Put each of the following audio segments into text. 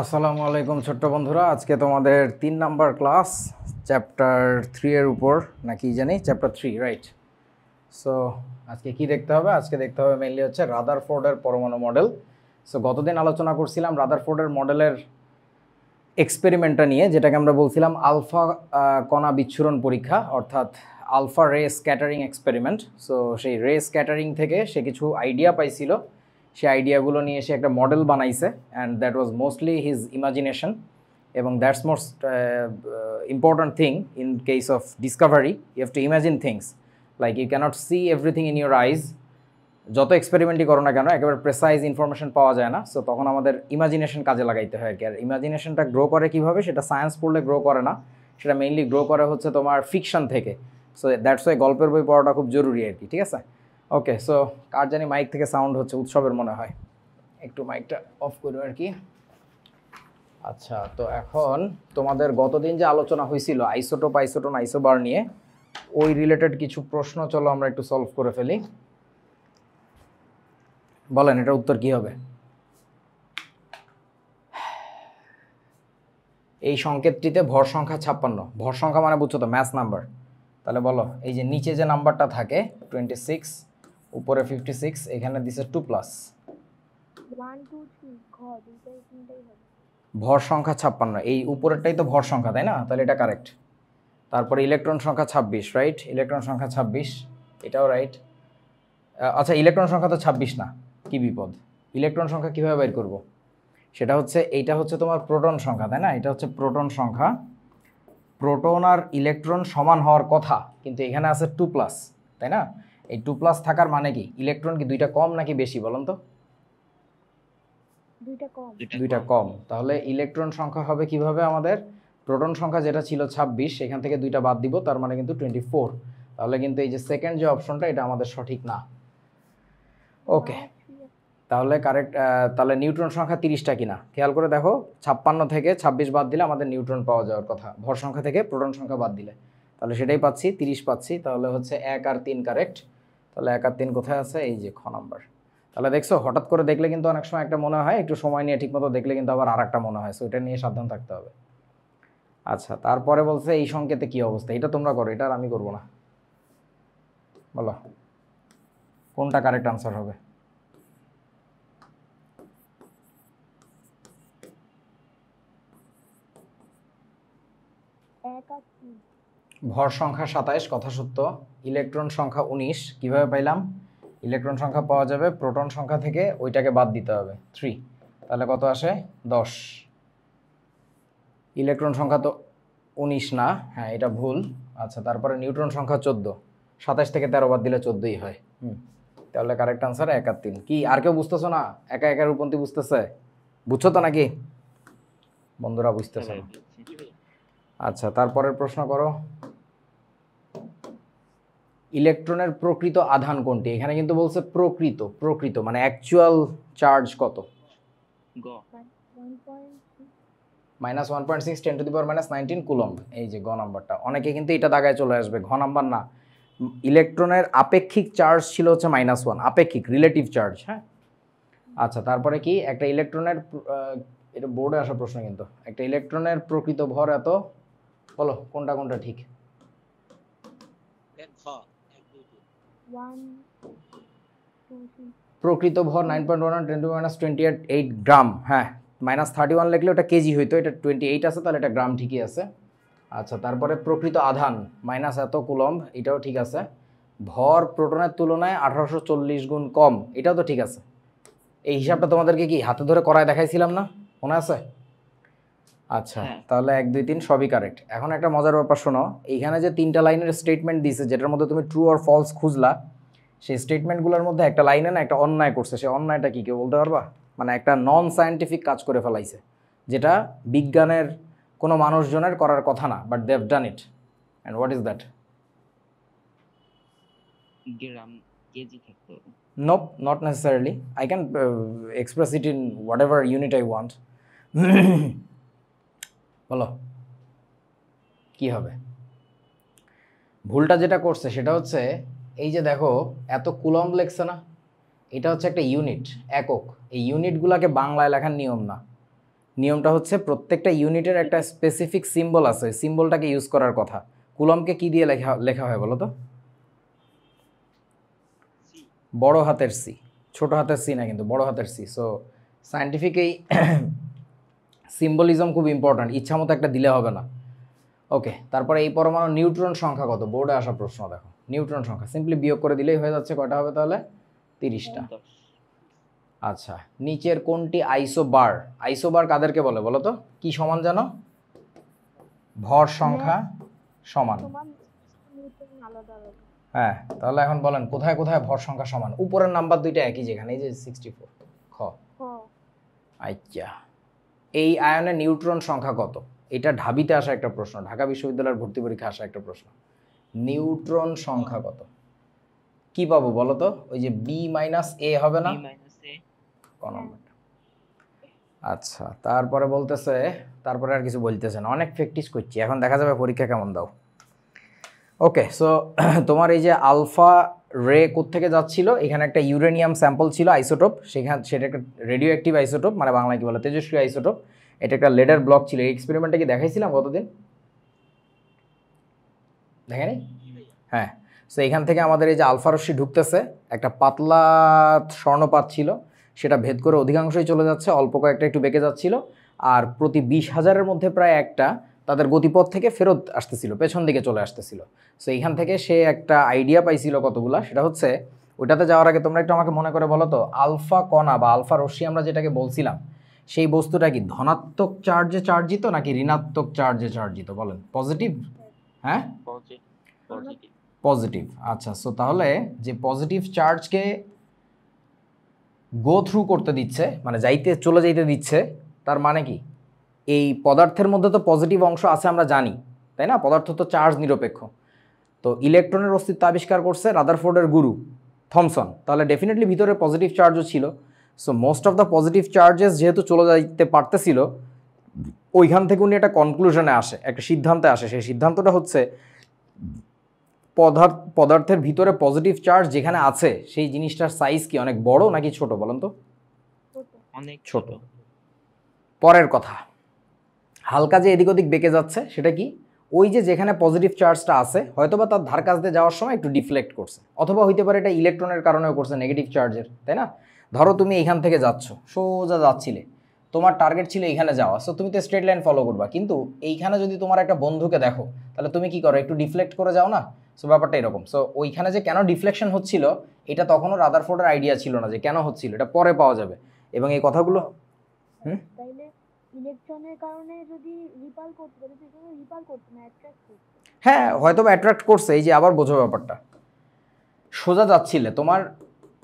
আসসালামু আলাইকুম ছোট্ট বন্ধুরা, আজকে তোমাদের 3 নাম্বার ক্লাস চ্যাপ্টার 3 এর উপর নাকি জানি চ্যাপ্টার 3 রাইট। সো আজকে কি দেখতে হবে? আজকে দেখতে হবে মেইনলি হচ্ছে রাদারফোর্ডের পরমাণু মডেল। সো গতদিন আলোচনা করছিলাম রাদারফোর্ডের মডেলের এক্সপেরিমেন্টটা নিয়ে, যেটাকে আমরা বলছিলাম আলফা কণা বিচ্ছুরণ পরীক্ষা, অর্থাৎ আলফা রে স্ক্যাটারিং এক্সপেরিমেন্ট। সো সেই রে স্ক্যাটারিং থেকে সে কিছু আইডিয়া পাইছিল, সেই আইডিয়াগুলো নিয়ে সে একটা মডেল বানাইছে, and that was mostly his imagination. এবং that's most important thing in case of discovery. You have to imagine things, like you cannot see everything in your eyes. যত এক্সপেরিমেন্টই করো না কেন, একেবারে প্রেসাইজ ইনফরমেশন পাওয়া যায় না। সো তখন আমাদের ইমাজিনেশন কাজে লাগাইতে হয় আর কি। আর ইমাজিনেশনটা গ্রো করে কীভাবে, সেটা সায়েন্স পড়লে গ্রো করে না, সেটা মেইনলি গ্রো করে হচ্ছে তোমার ফিকশন থেকে। সো দ্যাটস ওয়াই গল্পের বই পড়াটা খুব জরুরি আর কি, ঠিক আছে? ওকে, সো কার জানি মাইক থেকে সাউন্ড হচ্ছে, উৎসবের মনে হয়, একটু মাইকটা অফ করবো আর কি। আচ্ছা, তো এখন তোমাদের গতদিন যে আলোচনা হয়েছিল আইসোটোপ, আইসোটোন, আইসোবার নিয়ে, ওই রিলেটেড কিছু প্রশ্ন চলো আমরা একটু সলভ করে ফেলি। বলেন এটার উত্তর কি হবে? এই সংকেতটিতে ভর সংখ্যা 56। ভর সংখ্যা মানে বুঝছো তো, ম্যাথ নাম্বার। তাহলে বলো, এই যে নিচে যে নাম্বারটা থাকে 26, উপরে 56, এখানে দিছে 2+। ভর সংখ্যা 56, এই উপরেরটাই তো ভর সংখ্যা, তাই না? তাহলে এটা কারেক্ট। তারপরে ইলেকট্রন সংখ্যা 26, রাইট? ইলেকট্রন সংখ্যা 26, এটাও রাইট। আচ্ছা, ইলেকট্রন সংখ্যা তো 26 না, কি বিপদ। ইলেকট্রন সংখ্যা কীভাবে বের করব? সেটা হচ্ছে, এইটা হচ্ছে তোমার প্রোটন সংখ্যা, তাই না? এটা হচ্ছে প্রোটন সংখ্যা। প্রোটন আর ইলেকট্রন সমান হওয়ার কথা, কিন্তু এখানে আছে 2+, তাই না? এই 2+ থাকার মানে কি, ইলেকট্রন কি দুইটা কম নাকি বেশি বলুন তো? দুইটা কম। তাহলে ইলেকট্রন সংখ্যা হবে কিভাবে আমাদের? প্রোটন সংখ্যা যেটা ছিল 26, সেখান থেকে দুইটা বাদ দিব, তার মানে কিন্তু 24। তাহলে কিন্তু এই যে সেকেন্ড যে অপশনটা, এটা আমাদের সঠিক না। ওকে, তাহলে কারেক্ট। তাহলে নিউট্রন সংখ্যা 30টা কিনা খেয়াল করে দেখো। 56 থেকে 26 বাদ দিলে আমাদের নিউট্রন পাওয়া যাওয়ার কথা, ভর সংখ্যা থেকে প্রোটন সংখ্যা বাদ দিলে। তাহলে সেটাই পাচ্ছি, 30 পাচ্ছি। তাহলে হচ্ছে 1 আর 3 কারেক্ট। তাহলে 1 আর 3 কোথায় আছে? এই যে খ নাম্বার। তাহলে দেখছো, হঠাৎ করে দেখলে কিন্তু অনেক সময় একটা মনে হয়, একটু সময় নিয়ে ঠিকমতো দেখলে কিন্তু আবার আরেকটা মনে হয়। সো এটা নিয়ে সাবধান থাকতে হবে। আচ্ছা, তারপরে বলছে এই সংকেতে কি অবস্থা, এটা তোমরা করো, এটা আর আমি করবো না। বলো কোনটা কারেক্ট আনসার হবে? ভর সংখ্যা 27, কথা সত্য। ইলেকট্রন সংখ্যা 19, কিভাবে পাইলাম? ইলেকট্রন সংখ্যা পাওয়া যাবে প্রোটন সংখ্যা থেকে, ওইটাকে বাদ দিতে হবে 3। তাহলে কত আসে? 10। ইলেকট্রন সংখ্যা তো 19 না, হ্যাঁ এটা ভুল। আচ্ছা, তারপরে নিউট্রন সংখ্যা 14, 27 থেকে 13 বাদ দিলে 14ই হয়। তাহলে কারেক্ট আনসার 1 আর 3। কি আর কেউ বুঝতেছো না? একা একা রূপন্তী বুঝতেছে? বুঝছো তো নাকি বন্ধুরা? বুঝতেছো না? আচ্ছা, তারপরের প্রশ্ন করো। ইলেকট্রনের প্রকৃত আধান কোনটি? এখানে কিন্তু বলছে প্রকৃত, প্রকৃত মানে অ্যাকচুয়াল চার্জ কত? -1.6 10⁻⁻19 কুলম্ব। এই যে গ নাম্বারটা, অনেকে কিন্তু এটা দাগায় চলে আসবে, ঘ নাম্বার না। ইলেকট্রনের আপেক্ষিক চার্জ ছিল হচ্ছে -1, আপেক্ষিক, রিলেটিভ চার্জ। হ্যাঁ, আচ্ছা, তারপরে কি একটা ইলেকট্রনের, এটা বোর্ডে আসা প্রশ্ন কিন্তু, একটা ইলেকট্রনের প্রকৃত ভর এত, বলো কোনটা কোনটা ঠিক? প্রকৃত ভর 9.11 10⁻28 গ্রাম। হ্যাঁ, -31 লিখলে ওটা কেজি হইতো, এটা 28 আছে, তাহলে এটা গ্রাম ঠিকই আছে। আচ্ছা, তারপরে প্রকৃত আধান মাইনাস এত কুলম্ব, এটাও ঠিক আছে। ভর প্রোটনের তুলনায় 1840 গুণ কম, এটাও তো ঠিক আছে। এই হিসাবটা তোমাদেরকে কি হাতে ধরে করায় দেখাইছিলাম না, মনে আছে? আচ্ছা, তাহলে 1 2 3 সবই কারেক্ট। এখন একটা মজার ব্যাপার শোনো, এইখানে যে 3টা লাইনের স্টেটমেন্ট দিয়েছে, যেটার মধ্যে তুমি ট্রু আর ফলস খুঁজলা, সেই স্টেটমেন্টগুলোর মধ্যে একটা লাইনে না একটা অন্যায় করছে। সেই অন্যায়টা কি কেউ বলতে পারবা? মানে একটা নন সায়েন্টিফিক কাজ করে ফেলাইছে, যেটা বিজ্ঞানের কোনো মানুষজনের করার কথা না, but they have done it. And what is that? Gram, kg থাকতো। Nope, not necessarily. I can express it in whatever unit I want. বলো কি হবে? ভুলটা যেটা করছে সেটা হচ্ছে, এই যে দেখো এত কুলম্ব লেখছে না, এটা হচ্ছে একটা ইউনিট, একক। এই ইউনিটগুলোকে বাংলায় লেখার নিয়ম না, নিয়মটা হচ্ছে প্রত্যেকটা ইউনিটের একটা স্পেসিফিক সিম্বল আছে, সিম্বলটাকে ইউজ করার কথা। কুলম্বকে কি দিয়ে লেখা লেখা হয় বলো তো? বড় হাতের সি, ছোট হাতের সি না কিন্তু বড় হাতের সি। সো সায়েন্টিফিক এই সিম্বলিজম খুব ইম্পর্ট্যান্ট, ইচ্ছা মতো একটা দিলে হবে না। ওকে, তারপরে এই পরমাণু নিউট্রন সংখ্যা কত? বোর্ডে আসা প্রশ্ন দেখো। নিউট্রন সংখ্যা সিম্পলি বিয়োগ করে দিলেই হয়ে যাচ্ছে। কয়টা হবে তাহলে? 30টা। 10। আচ্ছা, নিচের কোনটি আইসোবার? আইসোবার কাদেরকে বলে বলো তো? কি সমান জানো? ভর সংখ্যা সমান। হ্যাঁ, তাহলে এখন বলেন কোথায় কোথায় ভর সংখ্যা সমান? উপরের নাম্বার দুইটা একই, যেখানে এই যে 64। খ। আচ্ছা, এই আয়নে নিউট্রন সংখ্যা কত? এটা ঢাবিতে আসা একটা প্রশ্ন, ঢাকা বিশ্ববিদ্যালয়ের ভর্তি পরীক্ষা আসা একটা প্রশ্ন। নিউট্রন সংখ্যা কত? কি পাবো বলো তো? ওই যে বি মাইনাস এ হবে না? ক নম্বরটা? আচ্ছা, তারপরে বলতেছে, তারপরে আর কিছু বলতেছে না, অনেক প্র্যাকটিস করছি, এখন দেখা যাবে পরীক্ষা কেমন দাও। ওকে, সো তোমার এই যে আলফা রে কোত্থেকে যাচ্ছিল? এখানে একটা ইউরেনিয়াম স্যাম্পল ছিল, আইসোটোপ, সেটা একটা রেডিও অ্যাক্টিভ আইসোটোপ, মানে বাংলায় কি বলে, তেজস্ক্রিয় আইসোটোপ। এটা একটা লেডার ব্লক ছিল। এই এক্সপেরিমেন্টটা কি দেখাইছিলাম গতদিন? দেখেনি? হ্যাঁ। সো এখান থেকে আমাদের এই যে আলফা রশ্মি ঢুকতেছে, একটা পাতলা স্বর্ণপাত ছিল, সেটা ভেদ করে অধিকাংশই চলে যাচ্ছে, অল্প কয়েকটা একটু বেঁকে যাচ্ছিল, আর প্রতি 20,000-এর মধ্যে প্রায় একটা তাদের গতিপথ থেকে ফেরত আসতেছিল, পেছন দিকে চলে আসতেছিল। সো এইখান থেকে সে একটা আইডিয়া পাইছিল কতগুলা, সেটা হচ্ছে ওইটাতে যাওয়ার আগে তোমরা একটু আমাকে মনে করে বলো তো, আলফা কণা বা আলফা রশ্মি আমরা যেটাকে বলছিলাম, সেই বস্তুটা কি ধনাত্মক চার্জে চার্জিত নাকি ঋণাত্মক চার্জে চার্জিত? বলেন। পজিটিভ? হ্যাঁ, পজিটিভ। আচ্ছা, সো তাহলে যে পজিটিভ চার্জকে গো থ্রু করতে দিচ্ছে, মানে চলে যাইতে দিচ্ছে, তার মানে কি এই পদার্থের মধ্যে তো পজিটিভ অংশ আছে আমরা জানি, তাই না? পদার্থ তো চার্জ নিরপেক্ষ। তো ইলেকট্রনের অস্তিত্ব আবিষ্কার করছে রাদারফোর্ডের গুরু থমসন, তাহলে ডেফিনেটলি ভিতরে পজিটিভ চার্জও ছিল। So most of the positive charges যেহেতু চলে যাইতে পারতেছিল, ওইখান থেকে উনি একটা কনক্লুশনে আসে, একটা সিদ্ধান্তে আসে। সেই সিদ্ধান্তটা হচ্ছে পদার্থের ভিতরে পজিটিভ চার্জ যেখানে আছে সেই জিনিসটার সাইজ কি অনেক বড় নাকি ছোট? বলেন তো। অনেক ছোট। পরের কথা, হালকা যে এদিক ওদিক বেঁকে যাচ্ছে সেটা কি? ওই যে যেখানে পজিটিভ চার্জটা আছে হয়তোবা তার ধার কাছ দিয়ে যাওয়ার সময় একটু ডিফ্লেক্ট করছে, অথবা হইতে পারে এটা ইলেকট্রনের কারণেও করছে, নেগেটিভ চার্জের, তাই না? ধরো তুমি এইখান থেকে যাচ্ছ, সোজা যাচ্ছিলে, তোমার টার্গেট ছিল এইখানে যাওয়া, সো তুমি তো স্ট্রেট লাইন ফলো করবা, কিন্তু এইখানে যদি তোমার একটা বন্ধুকে দেখো, তাহলে তুমি কি করো? একটু ডিফ্লেক্ট করে যাও না? সো ব্যাপারটা এরকম। সো ওইখানে যে কেন ডিফ্লেকশন হচ্ছিল, এটা তখনও রাদারফোর্ডের আইডিয়া ছিল না যে কেন হচ্ছিল, এটা পরে পাওয়া যাবে। এবং এই কথাগুলো ইলেকট্রনের কারণে যদি রিপাল করতে পারে, সেখানে রিপাল করতে না, অ্যাট্রাক্ট করতে। হ্যাঁ, হয়তো অ্যাট্রাক্ট করছে। এই যে আবার বোঝো ব্যাপারটা, সোজা যাচ্ছিলে, তোমার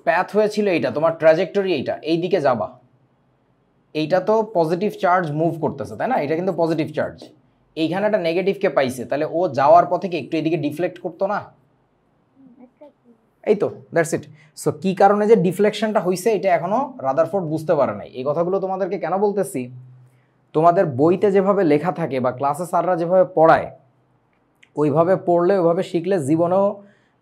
প্যাথ হয়েছিল এইটা, তোমার ট্র্যাজেক্টরি এইটা, এই দিকে যাবা, এইটা তো পজিটিভ চার্জ মুভ করতেছে, তাই না? এটা কিন্তু পজিটিভ চার্জ, এইখানে একটা নেগেটিভকে পাইছে, তাহলে ও যাওয়ার পথে কি একটু এদিকে ডিফ্লেক্ট করতো না? এই তো, দ্যাটস ইট। সো কী কারণে যে ডিফ্লেকশনটা হয়েছে এটা এখনও রাদারফোর্ড বুঝতে পারে নাই। এই কথাগুলো তোমাদেরকে কেন বলতেছি, তোমাদের বইতে যেভাবে লেখা থাকে বা ক্লাসে স্যাররা যেভাবে পড়ায়, ওইভাবে পড়লে ওইভাবে শিখলে জীবনেও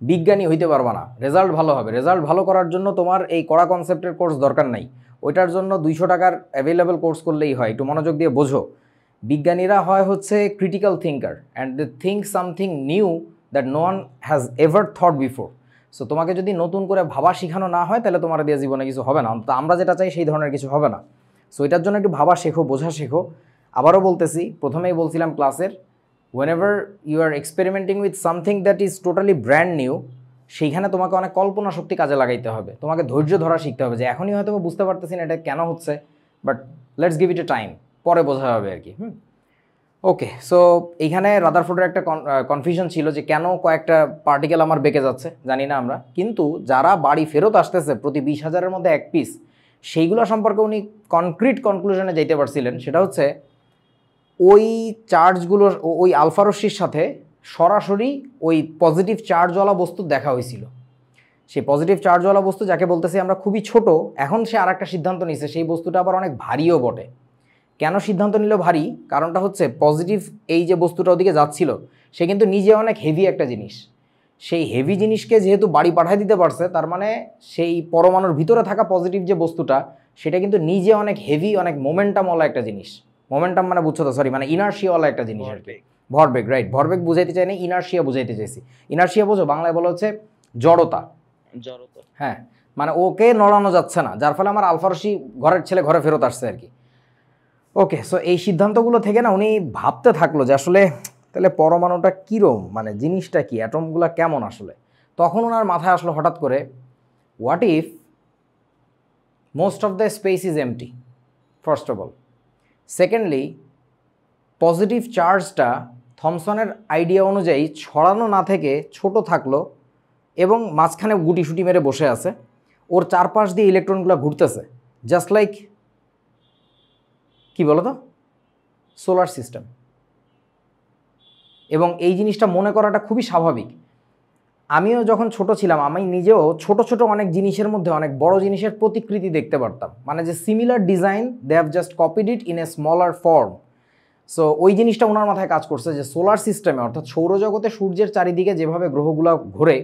বিজ্ঞানী হইতে পারবা না, রেজাল্ট ভালো হবে। রেজাল্ট ভালো করার জন্য তোমার এই কড়া কনসেপ্টের কোর্স দরকার নাই, ওইটার জন্য 200 টাকার অ্যাভেলেবল কোর্স করলেই হয়। একটু মনোযোগ দিয়ে বোঝো, বিজ্ঞানীরা হয় হচ্ছে critical thinker, and they think something new that no one has ever thought before. So তোমাকে যদি নতুন করে ভাবা শেখানো না হয়, তাহলে তোমার দিয়ে জীবনে কিছু হবে না, অন্তত আমরা যেটা চাই সেই ধরনের কিছু হবে না। সো এটার জন্য একটু ভাবা শেখো, বোঝা শেখো। আবারও বলতেছি, প্রথমেই বলছিলাম ক্লাসের, whenever you are experimenting with something that is totally brand new, সেইখানে তোমাকে অনেক কল্পনা শক্তি কাজে লাগাইতে হবে, তোমাকে ধৈর্য ধরা শিখতে হবে, যে এখনই হয়তো বুঝতে পারতেছি না এটা কেন হচ্ছে, but let's give it A time, পরে বোঝা হবে আর কি। ওকে, সো এইখানে রাদারফোর্ডের একটা কনফিউশন ছিল যে কেন কয়েকটা পার্টিকেল আমার বেঁকে যাচ্ছে, জানি না আমরা, কিন্তু যারা বাড়ি ফেরত আসতেছে প্রতি 20,000-এর মধ্যে এক পিস, সেইগুলো সম্পর্কে উনি কনক্রিট কনক্লুশনে যাইতে পারছিলেন। সেটা হচ্ছে ওই চার্জগুলোর, ওই আলফা রশ্মির সাথে সরাসরি ওই পজিটিভ চার্জওয়ালা বস্তু দেখা হয়েছিল। সেই পজিটিভ চার্জওয়ালা বস্তু যাকে বলতেছি আমরা খুবই ছোট, এখন সে আর একটা সিদ্ধান্ত নিছে, সেই বস্তুটা আবার অনেক ভারীও বটে। কেন সিদ্ধান্ত নিল ভারী? কারণটা হচ্ছে পজিটিভ এই যে বস্তুটা ওদিকে যাচ্ছিল, সে কিন্তু নিজে অনেক হেভি একটা জিনিস, সেই হেভি জিনিসকে যেহেতু বাড়ি পাঠিয়ে দিতে পারছে, তার মানে সেই পরমাণুর ভিতরে থাকা পজিটিভ যে বস্তুটা সেটা কিন্তু নিজে অনেক হেভি, অনেক মোমেন্টামওয়ালা একটা জিনিস। মোমেন্টাম মানে বুঝছো তো, সরি, মানে ইনার্শিয়াওয়ালা একটা জিনিস আর কি। ভরবেগ, রাইট, ভরবেগ বুঝাইতে চাই না, ইনার্শিয়া বুঝাইতে চাইছি। ইনার্শিয়া বোঝো, বাংলায় বলা হচ্ছে জড়তা। জড়তা। হ্যাঁ, মানে ওকে নড়ানো যাচ্ছে না, যার ফলে আমার আলফা রশ্মি ঘরের ছেলে ঘরে ফেরত আসছে আর কি। ওকে, সো এই সিদ্ধান্তগুলো থেকে না উনি ভাবতে থাকলো যে আসলে তাহলে পরমাণুটা কীরকম, মানে জিনিসটা কি, অ্যাটমগুলো কেমন আসলে। তখন ওনার মাথায় আসলো হঠাৎ করে, what if most of the space is empty, first of all. Secondly, positive চার্জটা থমসনের আইডিয়া অনুযায়ী ছড়ানো না থেকে ছোট থাকলো এবং মাঝখানে গুটি সুটি মেরে বসে আছে, ওর চারপাশ দিয়ে ইলেকট্রনগুলো ঘুরতেছে, জাস্ট লাইক কি বলো তো, সোলার সিস্টেম। এবং এই জিনিসটা মনে করাটা খুবই স্বাভাবিক। আমিও যখন ছোট ছিলাম, আমি নিজেও ছোট ছোট অনেক জিনিসের মধ্যে অনেক বড় জিনিসের প্রতিকৃতি দেখতে পারতাম, মানে যে similar design, they have just copied it in a smaller form. So ওই জিনিসটা ওনার মাথায় কাজ করছে যে সোলার সিস্টেমে, অর্থাৎ সৌরজগতে সূর্যের চারিদিকে যেভাবে গ্রহগুলো ঘোরে,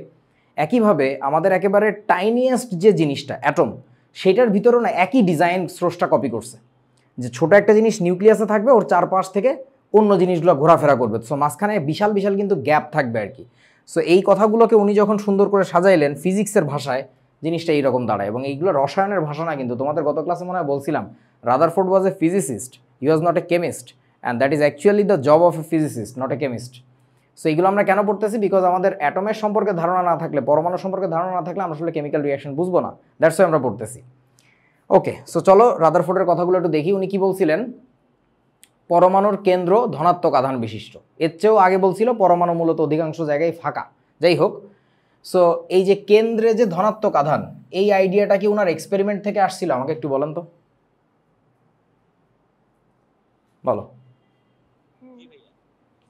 একইভাবে আমাদের একেবারে টাইনিয়েস্ট যে জিনিসটা অ্যাটম, সেটার ভিতরেও না একই ডিজাইন স্রষ্টা কপি করছে, যে ছোট একটা জিনিস নিউক্লিয়াসে থাকবে, ওর চারপাশ থেকে অন্য জিনিসগুলো ঘোরাফেরা করবে, সো মাঝখানে বিশাল বিশাল কিন্তু গ্যাপ থাকবে আর কি। সো এই কথাগুলোকে উনি যখন সুন্দর করে সাজাইলেন ফিজিক্সের ভাষায়, জিনিসটা এইরকম দাঁড়ায়। এবং এইগুলো রসায়নের ভাষা না, কিন্তু তোমাদের গত ক্লাসে মনে হয় বলছিলাম, Rutherford was A physicist, he was not a chemist, and that is actually the job of A physicist, not a chemist. So এইগুলো আমরা কেন পড়তেছি? বিকজ আমাদের অ্যাটমের সম্পর্কে ধারণা না থাকলে, পরমাণু সম্পর্কে ধারণা না থাকলে আমরা আসলে কেমিক্যাল রিয়াকশন বুঝবো না, দ্যাটস ওয়াই আমরা পড়তেছি। ওকে, সো চলো রাদারফোর্ডের কথাগুলো একটু দেখি। উনি কি বলছিলেন? পরমাণুর কেন্দ্র ধনাত্মক আধান বিশিষ্ট। এর চেয়েও আগে বলছিল পরমাণু মূলত অধিকাংশ জায়গায় ফাঁকা। যাই হোক, সো এই যে কেন্দ্রে যে ধনাত্মক আধান, এই আইডিয়াটা কি ওনার এক্সপেরিমেন্ট থেকে আসছিল? আমাকে একটু বলেন তো, বলো।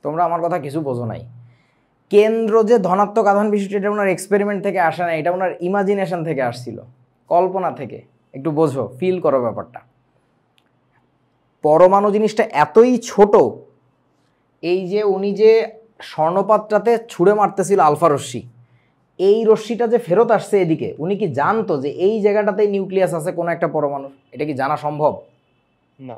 তোমরা আমার কথা কিছু বোঝো নাই। কেন্দ্র যে ধনাত্মক আধান বিশিষ্ট, এটা ওনার এক্সপেরিমেন্ট থেকে আসে না, এটা ওনার ইমাজিনেশন থেকে আসছিল, কল্পনা থেকে। একটু বোঝো, ফিল করো ব্যাপারটা। পরমাণু জিনিসটা এতই ছোট, এই যে উনি যে স্বর্ণপাতটাতে ছুঁড়ে মারতেছিল আলফা রশ্মি, এই রশ্মিটা যে ফেরত আসছে এদিকে, উনি কি জানতো যে এই জায়গাটাতেই নিউক্লিয়াস আছে কোনো একটা পরমাণু? এটা কি জানা সম্ভব? না।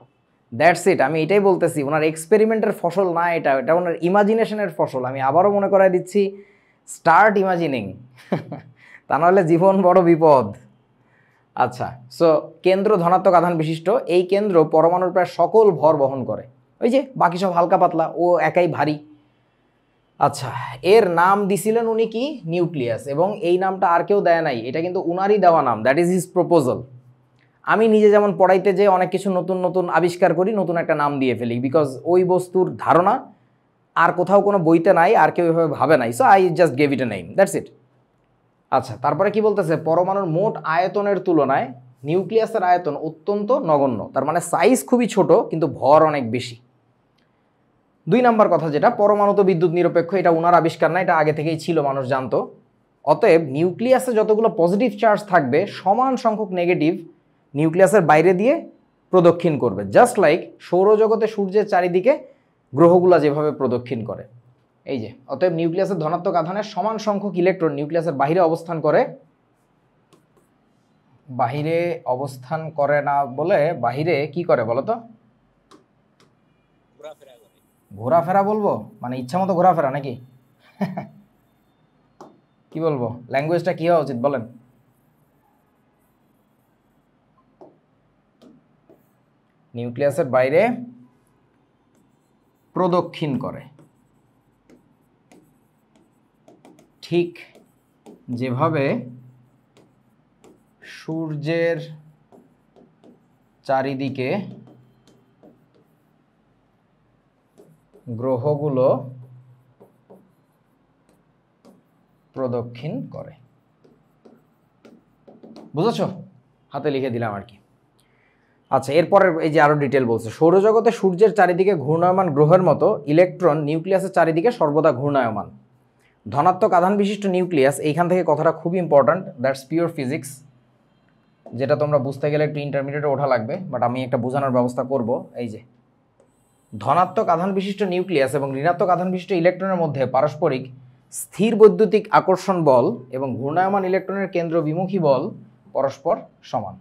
দ্যাটস ইট, আমি এটাই বলতেছি, ওনার এক্সপেরিমেন্টের ফসল না এটা, এটা ওনার ইমাজিনেশনের ফসল। আমি আবারও মনে করাই দিচ্ছি, স্টার্ট ইমাজিনিং, তা নাহলে জীবন বড় বিপদ। আচ্ছা, সো কেন্দ্র ধনাত্মক আধান বিশিষ্ট, এই কেন্দ্র পরমাণুর প্রায় সকল ভর বহন করে, ওই যে বাকি সব হালকা পাতলা, ও একাই ভারী। আচ্ছা, এর নাম দিছিলেন উনি কি? নিউক্লিয়াস। এবং এই নামটা আর কেউ দেয় নাই, এটা কিন্তু উনারই দেওয়া নাম, দ্যাট ইজ হিজ প্রপোজাল। আমি নিজে যেমন পড়াইতে যে অনেক কিছু নতুন নতুন আবিষ্কার করি, নতুন একটা নাম দিয়ে ফেলি, বিকজ ওই বস্তুর ধারণা আর কোথাও কোনো বইতে নাই, আর কেউ এভাবে ভাবে নাই, so I just gave it a name, that's it. আচ্ছা, তারপরে কি বলতেছে? পরমাণুর মোট আয়তনের তুলনায় নিউক্লিয়াসের আয়তন অত্যন্ত নগণ্য, তার মানে সাইজ খুবই ছোট কিন্তু ভর অনেক বেশি। 2 নাম্বার কথা যেটা, পরমাণু তো বিদ্যুৎ নিরপেক্ষ, এটা ওনার আবিষ্কার না, এটা আগে থেকেই ছিল, মানুষ জানতো। অতএব নিউক্লিয়াসে যতগুলো পজিটিভ চার্জ থাকবে, সমান সংখ্যক নেগেটিভ নিউক্লিয়াসের বাইরে দিয়ে প্রদক্ষিণ করবে, জাস্ট লাইক সৌরজগতে সূর্যের চারিদিকে গ্রহগুলা যেভাবে প্রদক্ষিণ করে। এই যে, অতএব নিউক্লিয়াসের ধনাত্মক আধানের সমান সংখ্যক ইলেকট্রন নিউক্লিয়াসের বাইরে অবস্থান করে, বাহিরে অবস্থান করে না বলে বাহিরে কি করে বলো তো? ঘোরাফেরা বলবো, মানে ইচ্ছা মতো ঘোরাফেরা নাকি? কি বলবো, ল্যাঙ্গুয়েজটা কি হওয়া উচিত বলেন? নিউক্লিয়াসের বাইরে প্রদক্ষিণ করে, ঠিক যেভাবে সূর্যের চারিদিকে গ্রহগুলো প্রদক্ষিণ করে। বুঝেছো? হাতে লিখে দিলাম আর কি। আচ্ছা, এরপরের এই যে আরো ডিটেল বলছে, সৌরজগতে সূর্যের চারিদিকে ঘূর্ণায়মান গ্রহের মতো ইলেকট্রন নিউক্লিয়াসের চারিদিকে সর্বদা ঘূর্ণায়মান। ধনাত্মক আধান বিশিষ্ট নিউক্লিয়াস, এইখান থেকে কথাটা খুব ইম্পর্ট্যান্ট, দ্যাটস পিওর ফিজিক্স, যেটা তোমরা বুঝতে গেলে একটু ইন্টারমিডিয়েটে ওঠা লাগবে, বাট আমি একটা বোঝানোর ব্যবস্থা করব। এই যে, ধনাত্মক আধান বিশিষ্ট নিউক্লিয়াস এবং ঋণাত্মক আধান বিশিষ্ট ইলেকট্রনের মধ্যে পারস্পরিক স্থির বৈদ্যুতিক আকর্ষণ বল এবং ঘূর্ণায়মান ইলেকট্রনের কেন্দ্র বিমুখী বল পরস্পর সমান।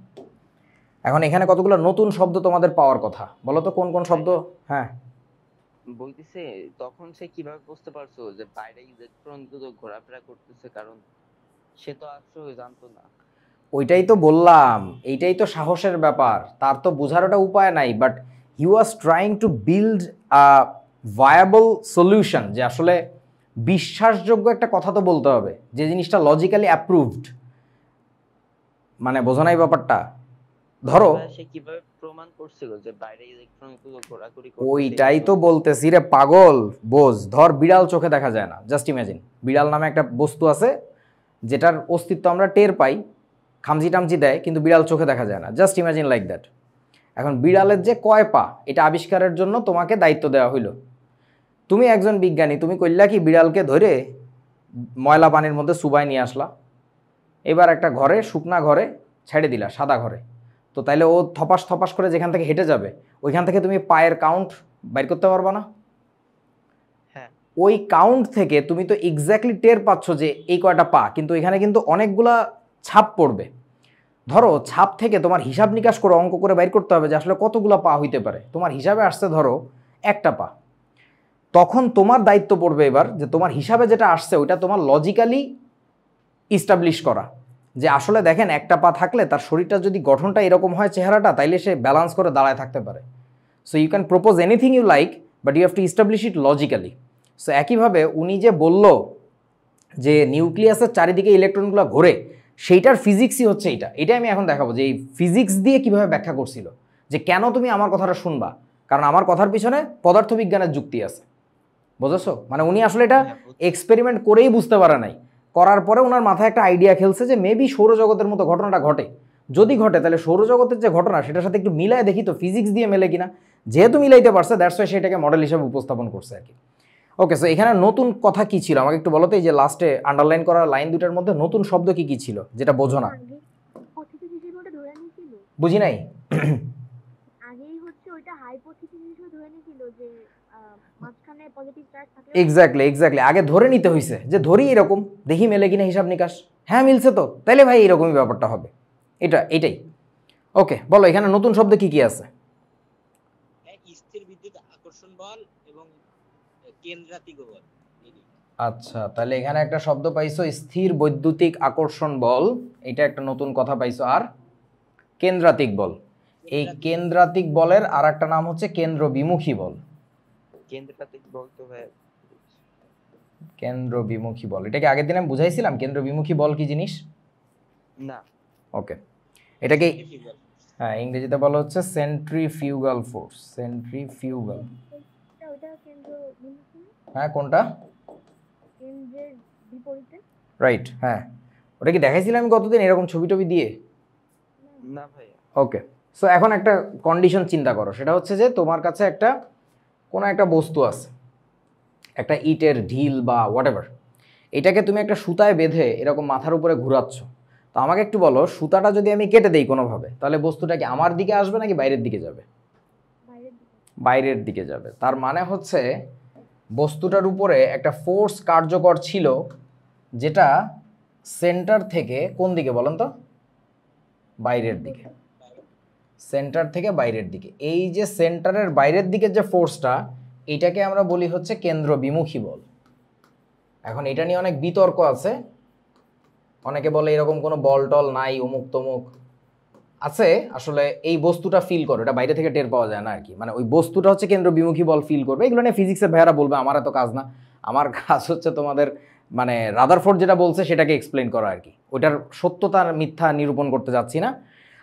এখন এখানে কতগুলো নতুন শব্দ তোমাদের পাওয়ার কথা, বলো তো কোন কোন শব্দ? হ্যাঁ, বলতেছে তখন সে কিভাবে বুঝতে পারছো যে বাইরে ইলেকট্রন গুলো ঘোরাফেরা করতেছে, কারণ সে তো আসলে জানতো না। ওইটাই তো বললাম, এইটাই তো সাহসের ব্যাপার, তার তো বোঝার ওটা উপায় নাই, but he was trying to build a viable solution, যে আসলে বিশ্বাসযোগ্য একটা কথা তো বলতে হবে, যে জিনিসটা লজিক্যালি অ্যাপ্রুভড, মানে বোঝো নাই ব্যাপারটা। ধরো সে কিভাবে প্রমাণ করছিল যে বাইরে ইলেকট্রন গুলো ঘোরাঘুরি করতেছে? ওইটাই তো বলতেছি রে পাগল, বোঝ। ধর বিড়াল চোখে দেখা যায় না, জাস্ট ইমাজিন বিড়াল নামে একটা বস্তু আছে যেটার অস্তিত্ব আমরা টের পাই, খামজি টামজি দেয়, কিন্তু বিড়াল চোখে দেখা যায় না, জাস্ট ইমাজিন লাইক দ্যাট। এখন বিড়ালের যে কয় পা এটা আবিষ্কারের জন্য তোমাকে দায়িত্ব দেওয়া হইল। তুমি একজন বিজ্ঞানী, তুমি কইলা কি বিড়ালকে ধরে ময়লা পানির মধ্যে চুবাই নিয়ে আসলা, এবার একটা ঘরে, শুকনা ঘরে ছেড়ে দিলা, সাদা ঘরে, তো তাইলে ও থপাস থপাস করে যেখান থেকে হেঁটে যাবে ওইখান থেকে তুমি পায়ের কাউন্ট বাইর করতে পারবা না? হ্যাঁ, ওই কাউন্ট থেকে তুমি তো এক্স্যাক্টলি টের পাচ্ছ যে এই কয়টা পা, কিন্তু এখানে কিন্তু অনেকগুলা ছাপ পড়বে। ধরো ছাপ থেকে তোমার হিসাব নিকাশ করে অঙ্ক করে বাইর করতে হবে যে আসলে কতগুলো পা হইতে পারে, তোমার হিসাবে আসছে ধরো একটা পা, তখন তোমার দায়িত্ব পড়বে এবার যে তোমার হিসাবে যেটা আসছে ওইটা তোমার লজিক্যালি ইস্টাবলিশ করা, যে আসলে দেখেন একটা পা থাকলে তার শরীরটা যদি গঠনটা এরকম হয় চেহারাটা, তাইলে সে ব্যালেন্স করে দাঁড়ায় থাকতে পারে। So you can propose anything you like, but you have to establish it logically. So একইভাবে উনি যে বলল যে নিউক্লিয়াসের চারিদিকে ইলেকট্রনগুলো ঘোরে, সেইটার ফিজিক্সই হচ্ছে এইটা। এটাই আমি এখন দেখাবো যে এই ফিজিক্স দিয়ে কিভাবে ব্যাখ্যা করছিল, যে কেন তুমি আমার কথাটা শুনবা, কারণ আমার কথার পিছনে পদার্থবিজ্ঞানের যুক্তি আছে। বুঝেছো? মানে উনি আসলে এটা এক্সপেরিমেন্ট করেই বুঝতে পারে নাই, করার পরে ওনার মাথায় একটা আইডিয়া খেলছে যে মেবি সৌরজগতের মতো ঘটনাটা ঘটে, যদি ঘটে তাহলে সৌরজগতের যে ঘটনা সেটার সাথে একটু মিলায় দেখি তো ফিজিক্স দিয়ে মেলে কিনা। যেহেতু মিলাইতে পারছে, দ্যাটস ওয়াই সেটাকে মডেল হিসেবে উপস্থাপন করছে আর কি। ওকে, সো এখানে নতুন কথা কি ছিল আমাকে একটু বলো তো, এই যে লাস্টে আন্ডারলাইন করা লাইন দুটার মধ্যে নতুন শব্দ কি কি ছিল যেটা বোঝো না? আগে hypothesis হিসেবে ওটা ধরে নিয়েছিল, বুঝি নাই। আগেই হচ্ছে ওইটা হাইপোথিসিস হিসেবে ধরে নিয়েছিল যে মাঝখানে পজিটিভ চার্জ থাকলে এক্স্যাক্টলি আগে ধরে নিতে হয়েছে যে ধরি এরকম, দেখি মেলে কিনা হিসাব নিকাশ, হ্যাঁ মিলছে তো, তাইলে ভাই এরকমই ব্যাপারটা হবে, এটাই। ওকে, বলো এখানে নতুন শব্দ কি কি আছে? এক স্থির বিদ্যুৎ আকর্ষণ বল এবং কেন্দ্রাতিক বল। আচ্ছা, তাহলে এখানে একটা শব্দ পাইছো স্থির বৈদ্যুতিক আকর্ষণ বল, এটা একটা নতুন কথা পাইছো। আর কেন্দ্রাতিক বল, এই কেন্দ্রাতিক বলের আর একটা নাম হচ্ছে কেন্দ্র বিমুখী বল। কেন্দ্রাতিক বলতে হয় কেন্দ্র বিমুখী বল, এটাকে আগের দিন আমি বুঝাইছিলাম কেন্দ্র বিমুখী বল কি জিনিস? না। ওকে, এটাকে হ্যাঁ ইংরেজিতে বলা হচ্ছে সেন্ট্রিফিউগাল ফোর্স, সেন্ট্রিফিউগাল। ওইটা কেন্দ্র বিমুখী, হ্যাঁ কোনটা? কেন্দ্রের বিপরীতে। রাইট, হ্যাঁ ওটা কি দেখাইছিলাম আমি কতদিন এরকম ছবি টবি দিয়ে? না ভাই। ওকে, সো এখন একটা কন্ডিশন চিন্তা করো, সেটা হচ্ছে যে তোমার কাছে একটা কোনো একটা বস্তু আছে, একটা ইটের ঢিল বা হোয়াটএভার, এটাকে তুমি একটা সুতায় বেঁধে এরকম মাথার উপরে ঘুরাচ্ছ। তো আমাকে একটু বলো, সুতাটা যদি আমি কেটে দেই কোনোভাবে, তাহলে বস্তুটা কি আমার দিকে আসবে নাকি বাইরের দিকে যাবে? বাইরের দিকে যাবে। তার মানে হচ্ছে বস্তুটার উপরে একটা ফোর্স কার্যকর ছিল, যেটা সেন্টার থেকে কোন দিকে বলেন তো? বাইরের দিকে। সেন্টার থেকে বাইরের দিকে, এই যে সেন্টারের বাইরের দিকে যে ফোর্সটা, এটাকে আমরা বলি হচ্ছে কেন্দ্র বিমুখী বল। এখন এটা নিয়ে অনেক বিতর্ক আছে, অনেকে বলে এরকম কোনো বল টল নাই, অমুক তমুক আছে। আসলে এই বস্তুটা ফিল করো, এটা বাইরে থেকে টের পাওয়া যায় না আর কি, মানে ওই বস্তুটা হচ্ছে কেন্দ্র বিমুখী বল ফিল করবে। এগুলো নিয়ে ফিজিক্সের ভাইয়ারা বলবে, আমার এত কাজ না, আমার কাজ হচ্ছে তোমাদের মানে রাদারফোর্ড যেটা বলছে সেটাকে এক্সপ্লেন করা আর কি, ওইটার সত্যতা মিথ্যা নিরূপণ করতে যাচ্ছি না।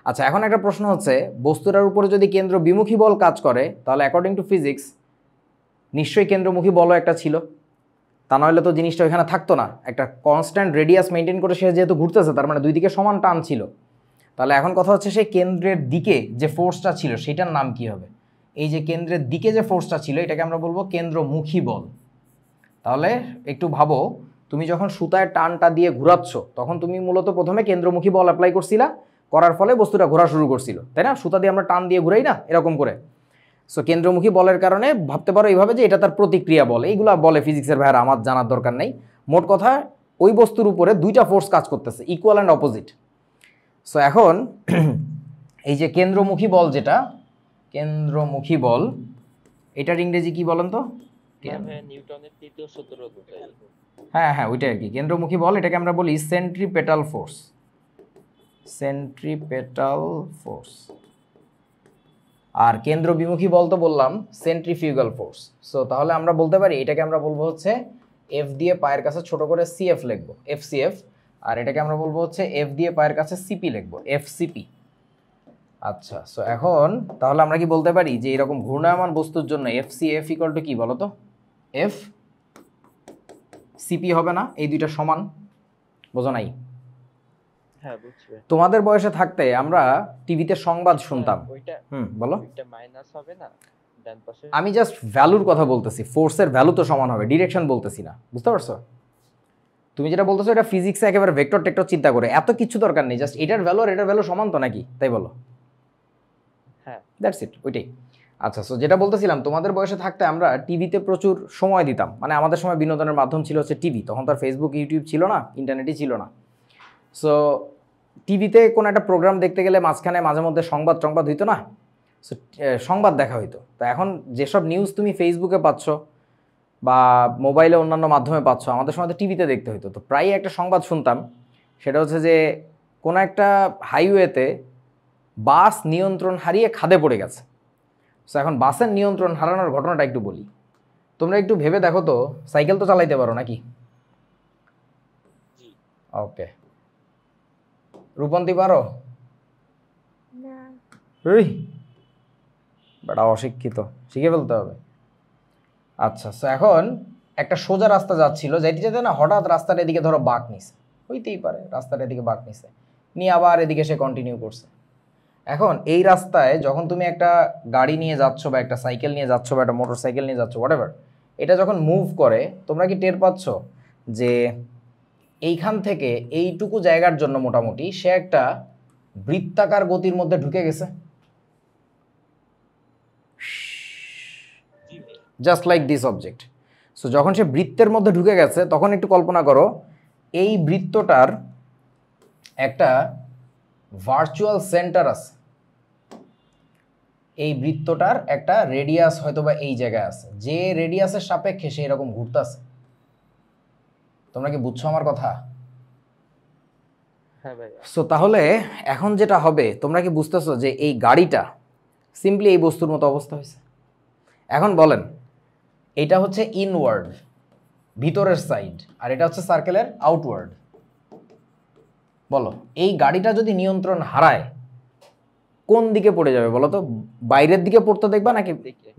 আচ্ছা, এখন একটা প্রশ্ন হচ্ছে, বস্তুটার উপরে যদি কেন্দ্র বিমুখী বল কাজ করে, তাহলে অ্যাকর্ডিং টু ফিজিক্স নিশ্চয়ই কেন্দ্রমুখী বলও একটা ছিল, তা নইলে তো জিনিসটা ওইখানে থাকতো না। একটা কনস্ট্যান্ট রেডিয়াস মেনটেন করে সে যেহেতু ঘুরতেছে, তার মানে দুই দিকে সমান টান ছিল। তাহলে এখন কথা হচ্ছে সেই কেন্দ্রের দিকে যে ফোর্সটা ছিল সেটার নাম কি হবে? এই যে কেন্দ্রের দিকে যে ফোর্সটা ছিল এটাকে আমরা বলবো কেন্দ্রমুখী বল। তাহলে একটু ভাবো, তুমি যখন সুতায় টানটা দিয়ে ঘুরাচ্ছ, তখন তুমি মূলত প্রথমে কেন্দ্রমুখী বল অ্যাপ্লাই করছিলা, করার ফলে বস্তুটা ঘোরা শুরু করছিল, তাই না? সুতা দিয়ে আমরা টান দিয়ে ঘুরাই না এরকম করে। সো কেন্দ্রমুখী বলের কারণে ভাবতে পারো এইভাবে যে এটা তার প্রতিক্রিয়া বল, এইগুলা বলে ফিজিক্সের ভাইয়ারা, আমার জানার দরকার নেই। মোট কথা ওই বস্তুর উপরে দুইটা ফোর্স কাজ করতেছে, ইকুয়াল অ্যান্ড অপোজিট। সো এখন এই যে কেন্দ্রমুখী বল, যেটা কেন্দ্রমুখী বল, এটার ইংরেজি কি বলেন তো? নিউটনের তৃতীয় সূত্র বোঝায়। হ্যাঁ হ্যাঁ, ওইটাই আর কি, কেন্দ্রমুখী বল। এটাকে আমরা বলি সেন্ট্রিপেটাল ফোর্স, সেন্ট্রিপেটাল ফোর্স। আর কেন্দ্রবিমুখী বল তো বললাম সেন্ট্রিফিউগাল ফোর্স। সো তাহলে আমরা বলতে পারি এটাকে আমরা বলবো হচ্ছে এফ দিয়ে পায়ের কাছে ছোট করে সিএফ লিখবো, এফসিএফ। আর এটাকে আমরা বলবো হচ্ছে এফ দিয়ে পায়ের কাছে সিপি লিখবো, এফসিপি। আচ্ছা, সো এখন তাহলে আমরা কি বলতে পারি যে এরকম ঘূর্ণায়মান বস্তুর জন্য এফসিএফ ইকুয়াল টু কি বলো তো? এফ সিপি হবে না? এই দুইটা সমান, বোঝো নাই? হ্যাঁ বুঝছি। তোমাদের বয়সে থাকতে আমরা টিভিতে সংবাদ শুনতাম। ওইটা বলো। ওইটা মাইনাস হবে না ডান পাশে? আমি জাস্ট ভ্যালুর কথা বলতেছি, ফোর্সের ভ্যালু তো সমান হবে, ডিরেকশন বলতেছি না, বুঝতে পারছো? তুমি যেটা বলতেছো এটা ফিজিক্সে একেবারে ভেক্টর টেক্টর চিন্তা করে, এত কিছু দরকার নেই, জাস্ট এটার ভ্যালু আর এটার ভ্যালু সমান তো নাকি, তাই বলো? হ্যাঁ দ্যাটস ইট, ওইটাই। আচ্ছা, সো যেটা বলতেছিলাম, তোমাদের বয়সে থাকতে আমরা টিভিতে প্রচুর সময় দিতাম, মানে আমাদের সময় বিনোদনের মাধ্যম ছিল হচ্ছে টিভি, তখন তো আর ফেসবুক ইউটিউব ছিল না, ইন্টারনেটই ছিল না। সো টিভিতে কোনো একটা প্রোগ্রাম দেখতে গেলে মাঝখানে মাঝে মধ্যে সংবাদ হইতো না, সো সংবাদ দেখা হইতো। তো এখন যেসব নিউজ তুমি ফেসবুকে পাচ্ছ বা মোবাইলে অন্যান্য মাধ্যমে পাচ্ছ, আমাদের সময় তো টিভিতে দেখতে হইতো। তো প্রায় একটা সংবাদ শুনতাম, সেটা হচ্ছে যে কোনো একটা হাইওয়েতে বাস নিয়ন্ত্রণ হারিয়ে খাদে পড়ে গেছে। সো এখন বাসের নিয়ন্ত্রণ হারানোর ঘটনাটা একটু বলি। তোমরা একটু ভেবে দেখো তো, সাইকেল তো চালাইতে পারো নাকি? ওকে, রূপন্তী পারো? না। এই বেটা অশিক্ষিত, শিখে ফেলতে হবে। আচ্ছা, সো এখন একটা সোজা রাস্তা যাচ্ছিল, যাইতে যেতে না হঠাৎ রাস্তার এদিকে ধরো বাঁক নিছে, হইতেই পারে রাস্তার এদিকে বাঁক নিছে, নিয়ে আবার এদিকে সে কন্টিনিউ করছে। এখন এই রাস্তায় যখন তুমি একটা গাড়ি নিয়ে যাচ্ছ বা একটা সাইকেল নিয়ে যাচ্ছ বা একটা মোটর সাইকেল নিয়ে যাচ্ছ, হোয়াটএভার, এটা যখন মুভ করে তোমরা কি টের পাচ্ছ যে এইখান থেকে এইটুকু জায়গার জন্য মোটামুটি সে একটা বৃত্তাকার গতির মধ্যে ঢুকে গেছে, just like this object. So যখন সে বৃত্তের মধ্যে ঢুকে গেছে, তখন একটু কল্পনা করো এই বৃত্তটার একটা ভার্চুয়াল সেন্টার আছে, এই বৃত্তটার একটা রেডিয়াস হয়তো বা এই জায়গায় আছে, যে রেডিয়াসের সাপেক্ষে সে এরকম ঘুরতেছে। তোমরা কি বুঝছো আমার কথা? হ্যাঁ ভাই। সো তাহলে এখন যেটা হবে, তোমরা কি বুঝতেছো যে এই গাড়িটা সিম্পলি এই বস্তুর মতো অবস্থা হয়েছে। এখন বলেন, এটা হচ্ছে ইনওয়ার্ড, ভিতরের সাইড, আর এটা হচ্ছে সার্কেলের আউটওয়ার্ড। বলো, এই গাড়িটা যদি নিয়ন্ত্রণ হারায় কোন দিকে পড়ে যাবে বলো তো? বাইরের দিকে পড়তে দেখবা নাকি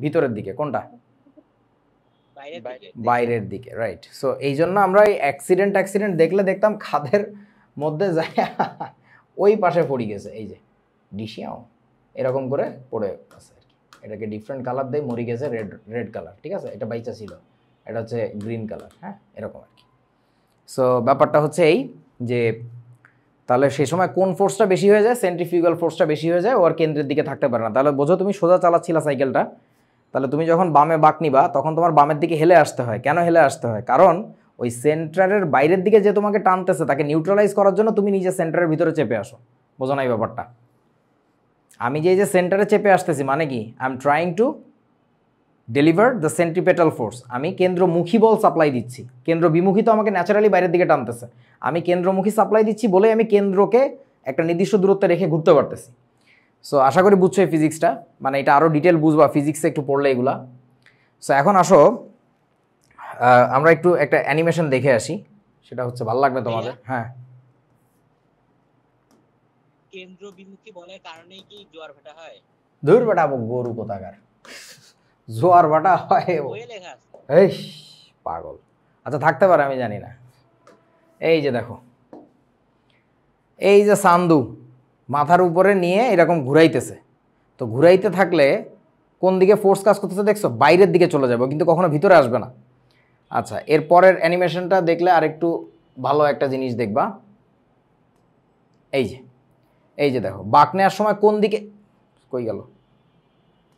ভিতরের দিকে, কোনটা? বাইরের দিকে, রাইট। সো এই জন্য আমরা এই অ্যাক্সিডেন্ট দেখলে দেখতাম খাদের মধ্যে যায় ওই পাশে পড়ে গেছে, এই যে ডিসিয়াও এরকম করে পড়ে আছে আর কি। এটাকে ডিফারেন্ট কালার দিয়ে মরে গেছে, রেড কালার, ঠিক আছে? এটা বাইচা ছিল, এটা হচ্ছে গ্রিন কালার, হ্যাঁ এরকম আর কি। সো ব্যাপারটা হচ্ছে এই যে তাহলে সেই সময় কোন ফোর্সটা বেশি হয়ে যায়? সেন্ট্রিফিউগাল ফোর্সটা বেশি হয়ে যায়, ওর কেন্দ্রের দিকে থাকতে পারে না। তাহলে বোঝো তুমি সোজা চালাচ্ছিলা সাইকেলটা, তাহলে তুমি যখন বামে বাঁক নিবা তখন তোমার বামের দিকে হেলে আসতে হয়। কেন হেলে আসতে হয়? কারণ ওই সেন্টারের বাইরের দিকে যে তোমাকে টানতেছে তাকে নিউট্রালাইজ করার জন্য তুমি নিজে সেন্টারের ভিতরে চেপে আসো। বোঝো না এই ব্যাপারটা? আমি যে সেন্টারে চেপে আসতেছি মানে কি, I am trying to deliver the centripetal force. আমি কেন্দ্রমুখী বল সাপ্লাই দিচ্ছি, কেন্দ্র বিমুখী তো আমাকে ন্যাচারালি বাইরের দিকে টানতেছে, আমি কেন্দ্রমুখী সাপ্লাই দিচ্ছি বলে আমি কেন্দ্রকে একটা নির্দিষ্ট দূরত্বে রেখে ঘুরতে পারতেছি। সো আশা করি বুঝছো এই ফিজিক্সটা, মানে এটা আরও ডিটেল বুঝবা ফিজিক্সে একটু পড়লে এগুলা। সো এখন আসো আমরা একটু একটা অ্যানিমেশন দেখে আসি, সেটা হচ্ছে ভালো লাগবে তোমাদের। হ্যাঁ, কেন্দ্র বিমুখী বলের কারণেই কি জোয়ার ভাটা হয়? দূর বেটা গরু কোথাকার, জোয়ার ভাটা হয় বইয়ে লেখা আছে। এই পাগল। আচ্ছা থাকতে পারে, আমি জানি না। এই যে দেখো, এই যে সান্দু মাথার উপরে নিয়ে এরকম ঘুরাইতেছে, তো ঘুরাইতে থাকলে কোন দিকে ফোর্স কাজ করতেছে দেখছো? বাইরের দিকে চলে যাবে, কিন্তু কখনো ভিতরে আসবে না। আচ্ছা, এর পরের অ্যানিমেশনটা দেখলে আরেকটু ভালো একটা জিনিস দেখবা। এই যে দেখো, বাঁক নেওয়ার সময় কোন দিকে, কই গেল?